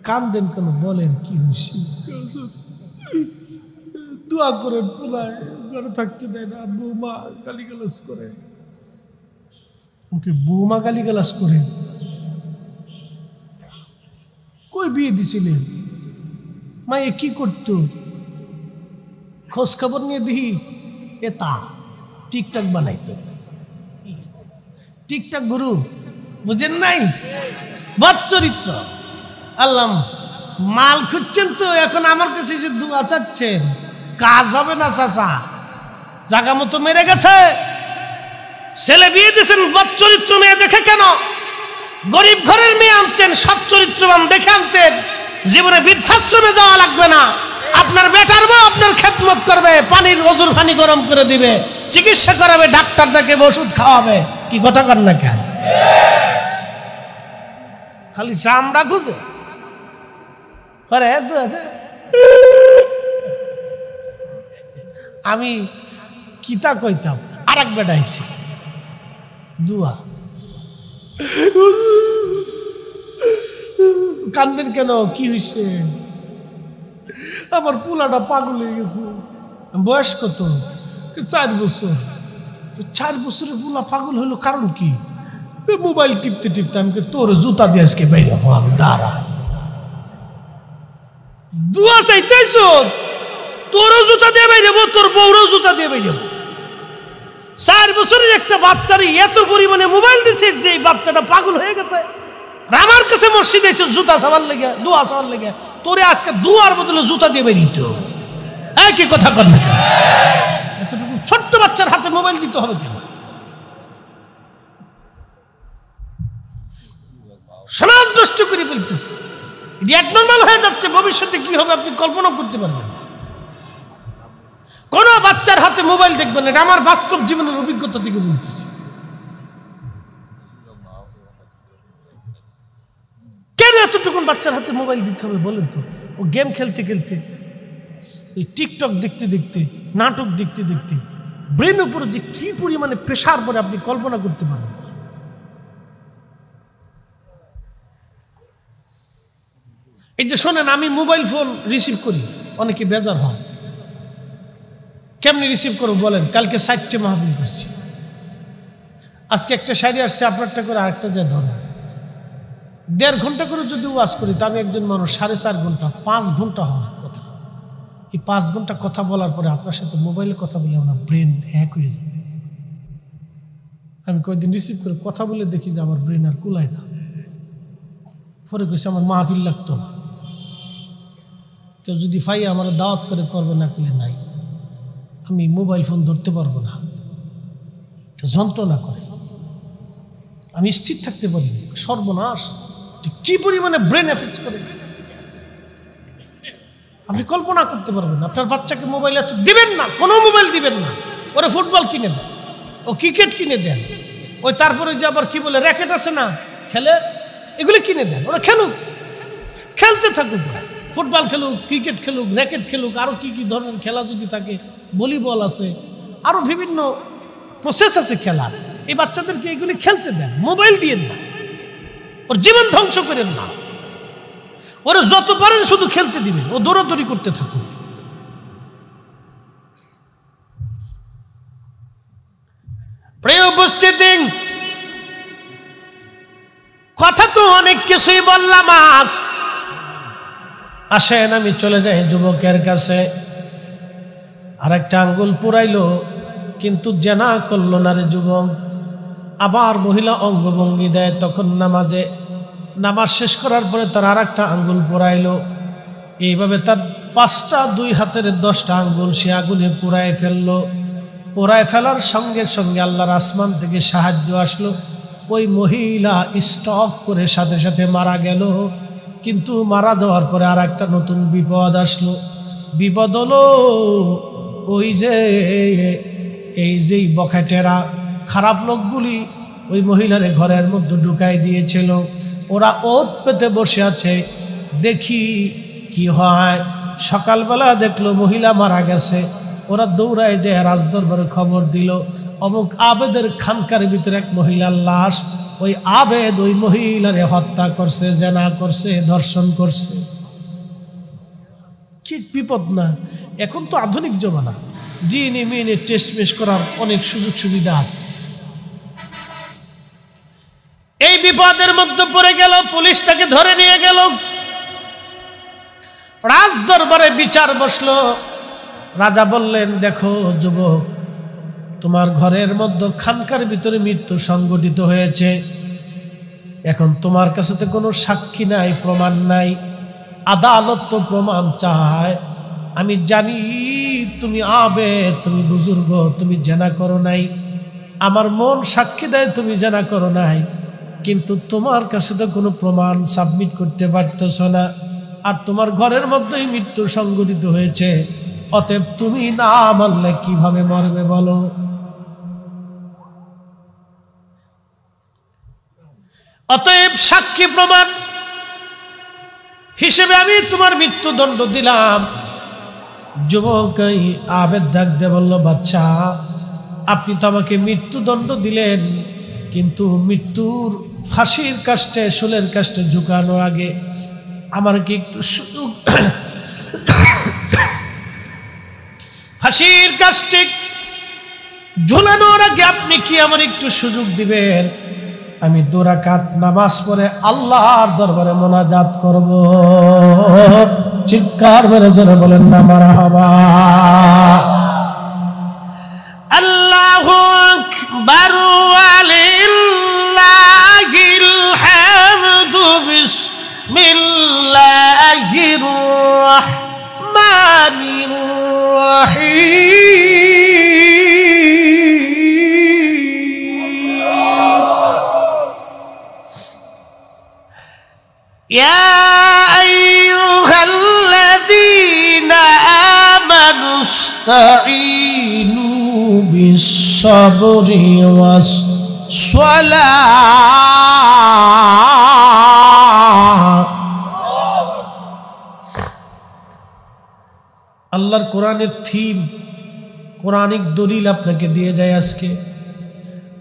কান্দেন কেন? বলেন কি হয়েছে? দোয়া করেন, পোলায় ঘরে থাকতে দেয় না, বৌমা গালিগালাজ করে, ওকে বৌমা গালিগালাজ করে। কই বিয়ে দিছিলেন? মায়ে কি করতো? খোঁজ খবর নিয়ে দেখি এটা টিকটক বানাইতো। টিকটক গুরু বুঝেন নাই? বদচরিত্র। আল্লাহ মাল খুঁজছেন তো, এখন আমার কাছে যে দোয়া চাচ্ছেন, কাজ হবে না চাচা, জাগা মতো মেরে গেছে। ছেলে বিয়ে দিয়েছেন বদচরিত্র মেয়ে দেখে কেন? গরিব ঘরের মেয়ে আনতেন, সৎ চরিত্রবান দেখে আনতেন, জীবনে বৃদ্ধাশ্রমে যাওয়া লাগবে না। আপনার বেটার বউ আপনার খেদমত করবে, পানির ওজুর পানি গরম করে দিবে, চিকিৎসা করাবে, ডাক্তার দেখে ওষুধ খাওয়াবে। কি কথা কর না কেন? খালি চামড়া খুঁজে আমি কিতা কইতাম, আর এক বেটা আইছি দুয়া। কান্দেন কেন? কি হয়েছে? আমার পোলাটা পাগল হয়ে গেছে। বয়স কত? 4 বছর। 4 বছরের পোলা পাগল হইলো, কারণ কি? মোবাইল টিপতে টিপতে আমি তোর জুতা দিয়ে আজকে বাইরে দাঁড়া। দুয়া চাইতেছ, তোরও জুতা দিয়ে বাইরে, তোর বউরও জুতা দিয়ে বাইরে। 4 বছরের একটা বাচ্চারে এত পরিমাণে মোবাইল দিচ্ছে যে বাচ্চাটা পাগল হয়ে গেছে। আমার কাছে মসজিদে এসে জুতা চাওয়ার লেগে, দোয়া চাওয়ার লেগে, তোরে আজকে দুয়ার বদলে জুতা দিয়ে বেরিয়ে হবে। কি কথা কর না? এতটুকু ছোট্ট বাচ্চার হাতে মোবাইল দিতে হবে কেন? সমাজ নষ্ট করে ফেলতেছে, এটি একনর্মাল হয়ে যাচ্ছে। ভবিষ্যতে কি হবে আপনি কল্পনা করতে পারবেন। কোন বাচ্চার হাতে মোবাইল দেখবেন, এটা আমার বাস্তব জীবনের অভিজ্ঞতা থেকে বলতেছি। কেন এতটুকুন বাচ্চার হাতে মোবাইল দিতে হবে বলেন তো? ও গেম খেলতে খেলতে, টিকটক দেখতে দেখতে, নাটক দেখতে দেখতে ব্রেন উপরে যে কি পরিমাণে প্রেশার পড়ে আপনি কল্পনা করতে পারেন। এই যে শোনেন, আমি মোবাইল ফোন রিসিভ করি, অনেকে বেজার হয়। কেমনি রিসিভ করো বলেন? কালকে 60টে মাহফিল করছি, আজকে একটা শাড়ি আসছে, আপনারটা করে আরেকটা যা ধরো। 1.5 ঘন্টা করে যদি ওয়াজ করি, তা আমি একজন মানুষ 4.5 ঘন্টা, 5 ঘন্টা হয় কথা। এই 5 ঘন্টা কথা বলার পরে আপনার সাথে মোবাইলে কথা বলে আমার ব্রেন হ্যাক হয়ে যাবে। আমি কয়েকদিন রিসিভ করে কথা বলে দেখি যে আমার ব্রেন আর কুলায় না। পরে কইছে আমার মাহফিল লাগতো না, কেউ যদি ফাই আমার দাওয়াত করে করবে না, করলে নাই, আমি মোবাইল ফোন ধরতে পারবো না, যন্ত্রণা করে, আমি স্থির থাকতে পারি। সর্বনাশ, কি পরিমাণে ব্রেন এফেক্ট করে আপনি কল্পনা করতে পারবেন। আপনার বাচ্চাকে মোবাইল এত দিবেন না, কোনো মোবাইল দিবেন না। ওরা ফুটবল কিনে দেন, ও ক্রিকেট কিনে দেন, ওই তারপরে যে আবার কি বলে র্যাকেট আছে না, খেলে, এগুলি কিনে দেন। ওরা খেলুক, খেলতে থাকুক, ফুটবল খেলুক, ক্রিকেট খেলুক, র্যাকেট খেলুক, আরো কি কি ধরনের খেলা যদি থাকে, ভলিবল আছে, আরো বিভিন্ন প্রসেস আছে খেলার। এই বাচ্চাদেরকে এগুলি খেলতে দেন, মোবাইল দিয়েন না, ওর জীবন ধ্বংস করেন না। ওরা যত পারেন শুধু খেলতে দিবেন, ও দৌড়াদৌড়ি করতে থাকুন। প্রিয় উপস্থিতি, কথা তো অনেক কিছুই বললাম আজ। আসেন আমি চলে যাই যুবকের কাছে। আরেকটা আঙ্গুল পুরাইলো, কিন্তু জেনা করলো না রে যুবক। আবার মহিলা অঙ্গভঙ্গি দেয়, তখন নামাজ শেষ করার পরে তার আরেকটা আঙ্গুল পুরাইলো। এইভাবে তার 5টা 2 হাতের 10টা আঙ্গুল সে আগুনে পুরায় ফেললো। পুরায় ফেলার সঙ্গে সঙ্গে আল্লাহর আসমান থেকে সাহায্য আসলো। ওই মহিলা স্টক করে সাথে সাথে মারা গেল। কিন্তু মারা যাওয়ার পরে আর একটা নতুন বিপদ আসলো। বিপদ হলো এই যে বখাটেরা খারাপ লোকগুলি ওই মহিলারে ঘরের মধ্যে ঢুকাই দিয়েছিল। ওরা ওত পেতে বসে আছে, দেখি কি হয়। সকালবেলা দেখলো মহিলা মারা গেছে। ওরা দৌড়ায় যে রাজদরবারে খবর দিল, অমুক আবেদের খানকার ভিতরে এক মহিলার লাশ। ওই আবেদ ওই মহিলারে হত্যা করছে, জেনা করছে, ধর্ষণ করছে। কি বিপদ না! এখন তো আধুনিক জমানা, জিনে মিনে টেস্ট মেশ করার অনেক সুযোগ সুবিধা আছে। এই বিপদের মধ্যে পড়ে গেল, পুলিশ তাকে ধরে নিয়ে গেল, রাজ দরবারে বিচার বসলো। রাজা বললেন, দেখো যুবক, তোমার ঘরের মধ্যে খানকার ভিতরে মৃত্যু সংঘটিত হয়েছে। এখন তোমার কাছে তো কোনো সাক্ষী নাই, প্রমাণ নাই, আদালত তো প্রমাণ চায়। আমি জানি তুমি আবেদ, তুমি বুজুর্গ, তুমি জেনা করো নাই, আমার মন সাক্ষী দেয় তুমি জেনা করো নাই, কিন্তু তোমার কাছে তো কোনো প্রমাণ সাবমিট করতে পারতেছ না, আর তোমার ঘরের মধ্যেই মৃত্যু সংঘটিত হয়েছে। অতএব তুমি না মানলে কিভাবে মরবে বলো? অতএব সাক্ষী প্রমাণ হিসেবে আমি তোমার মৃত্যুদণ্ড দিলাম। যুবক আবেদ ডাক দিয়ে বলল, বাচ্চা, আপনি তো আমাকে মৃত্যুদণ্ড দিলেন, কিন্তু মৃত্যুর ফাঁসির কাস্টে, শুলের কাস্টে ঝুঁকানোর আগে আমার কি একটু সুযোগ, ফাঁসির কাস্টে ঝুলানোর আগে আপনি কি আমার একটু সুযোগ দিবেন? আমি 2 রাকাত নামাজ পড়ে আল্লাহর দরবারে মোনাজাত করব। চিৎকার মেরে জোরে বলেন না মারহাবা। আল্লাহু আকবার ওয়া লিল্লাহিল হামদু। বিসমিল্লাহির রাহমানির রাহিম। يا أيها الذين آمنوا استعينوا بالصبر والصلاة। আল্লাহর কোরআনের থিম, কোরআনিক দলিল আপনাকে দিয়ে যায় আজকে।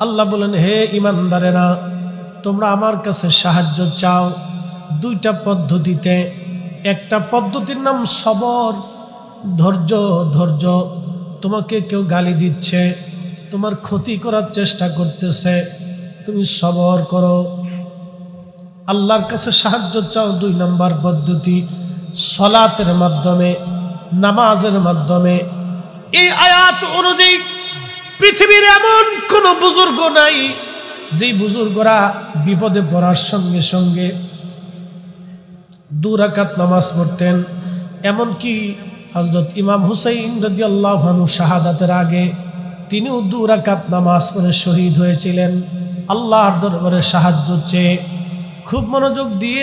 আল্লাহ বলেন, হে ঈমানদারেরা, তোমরা আমার কাছে সাহায্য চাও 2টা পদ্ধতিতে। একটা পদ্ধতির নাম সবর, ধৈর্য। ধৈর্য, তোমাকে কেউ গালি দিচ্ছে, তোমার ক্ষতি করার চেষ্টা করতেছে, তুমি সবর করো, আল্লাহর কাছে সাহায্য চাও। 2 নম্বর পদ্ধতি সালাতের মাধ্যমে, নামাজের মাধ্যমে। এই আয়াত অনুযায়ী পৃথিবীর এমন কোনো বুজুর্গ নাই যেই বুজুর্গরা বিপদে পড়ার সঙ্গে সঙ্গে 2 রাকাত নামাজ পড়তেন। এমনকি হযরত ইমাম হুসাইন রাদিয়াল্লাহু আনহু শাহাদাতের আগে তিনিও 2 রাকাত নামাজ পড়ে শহীদ হয়েছিলেন আল্লাহর দরবারে সাহায্য চেয়ে। খুব মনোযোগ দিয়ে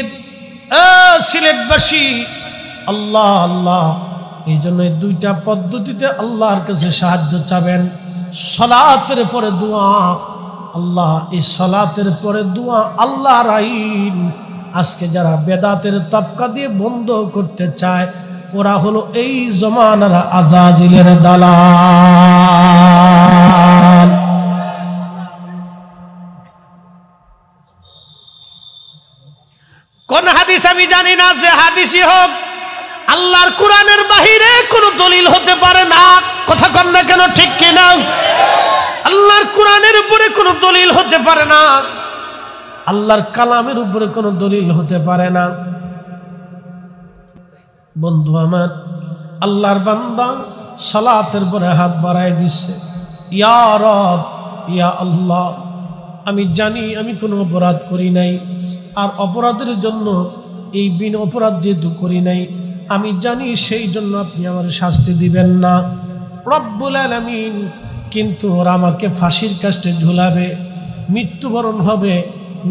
সিলেটবাসী, আল্লাহ আল্লাহ, এই জন্য 2টা পদ্ধতিতে আল্লাহর কাছে সাহায্য চাবেন। সালাতের পরে দোয়া, আল্লাহ এই সালাতের পরে দোয়া আল্লাহর আইন। আজকে যারা বেদাতের তবকা দিয়ে বন্ধ করতে চায়, ওরা হলো এই জমানার আজাজিলের দালাল। কোন হাদিস আমি জানি না, যে হাদিসই হোক আল্লাহর কোরআনের বাহিরে কোনো দলিল হতে পারে না। কথা কন না কেন, ঠিক কিনা? আল্লাহর কোরআনের উপরে কোনো দলিল হতে পারে না, আল্লাহর কালামের উপরে কোনো দলিল হতে পারে না। বন্ধু আমার, আল্লাহর বান্দা সালাতের পরে হাত বাড়ায় দিচ্ছে, ইয়া রব, ইয়া আল্লাহ, আমি জানি আমি কোনো অপরাধ করি নাই, আর অপরাধের জন্য এই বিন অপরাধ যেহেতু করি নাই, আমি জানি সেই জন্য আপনি আমার শাস্তি দিবেন না রব্বুল আলামিন। কিন্তু ওরা আমাকে ফাঁসির কাস্টে ঝুলাবে, মৃত্যুবরণ হবে,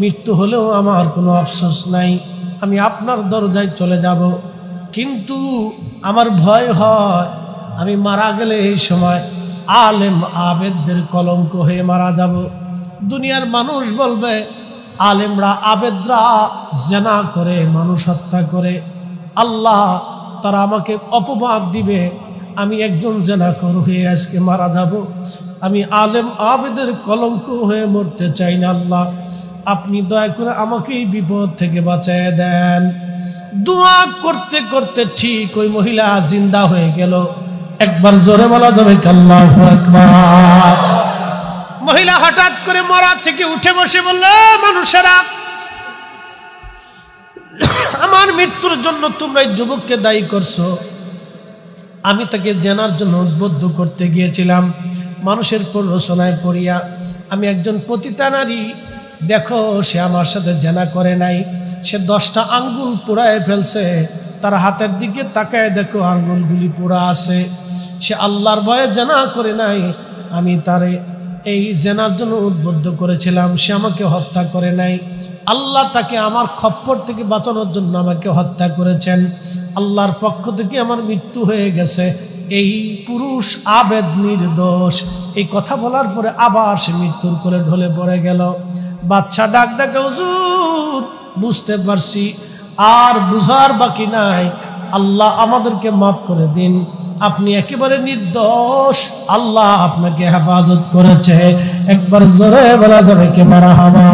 মৃত্যু হলেও আমার কোনো আফসোস নাই, আমি আপনার দরজায় চলে যাব। কিন্তু আমার ভয় হয় আমি মারা গেলে এই সময় আলেম আবেদদের কলঙ্ক হয়ে মারা যাব। দুনিয়ার মানুষ বলবে আলেমরা আবেদরা জেনা করে, মানুষ হত্যা করে, আল্লাহ তারা আমাকে অপবাদ দিবে, আমি একজন জেনাখোর হয়ে আজকে মারা যাব। আমি আলেম আবেদের কলঙ্ক হয়ে মরতে চাই না। আল্লাহ আপনি দয়া করে আমাকে এই বিপদ থেকে বাঁচিয়ে দেন। দোয়া করতে করতে ঠিক ওই মহিলা জিন্দা হয়ে গেল। একবার জোরে বলা যাবে কি আল্লাহু আকবার। মহিলা হঠাৎ করে মরা থেকে উঠে বসে বলল, মানুষেরা, আমার মৃত্যুর জন্য তোমরা এই যুবককে দায়ী করছো। আমি তাকে জেনার জন্য উদ্বুদ্ধ করতে গিয়েছিলাম, মানুষের প্ররোচনায় পড়িয়া আমি একজন পতিতা নারী, দেখো সে আমার সাথে জেনা করে নাই, সে 10টা আঙ্গুল পোড়ায় ফেলছে, তার হাতের দিকে তাকায় দেখো আঙ্গুলগুলি পোড়া আছে, সে আল্লাহর ভয়ে জেনা করে নাই, আমি তারে এই জেনার জন্য উদ্বুদ্ধ করেছিলাম, সে আমাকে হত্যা করে নাই, আল্লাহ তাকে আমার খপ্পর থেকে বাঁচানোর জন্য আমাকে হত্যা করেছেন, আল্লাহর পক্ষ থেকে আমার মৃত্যু হয়ে গেছে, এই পুরুষ আবেদ নির্দোষ। এই কথা বলার পরে আবার সে মৃত্যুর কোলে ঢলে পড়ে গেল। বাচ্চা ডাক ডাকে, হুজুর বুঝতে পারছি, আর বুঝার বাকি নাই, আল্লাহ আমাদেরকে মাফ করে দিন, আপনি একেবারে নির্দোষ, আল্লাহ আপনাকে হেফাজত করেছে। একবার জোরে বলা যাবে কি মারহাবা।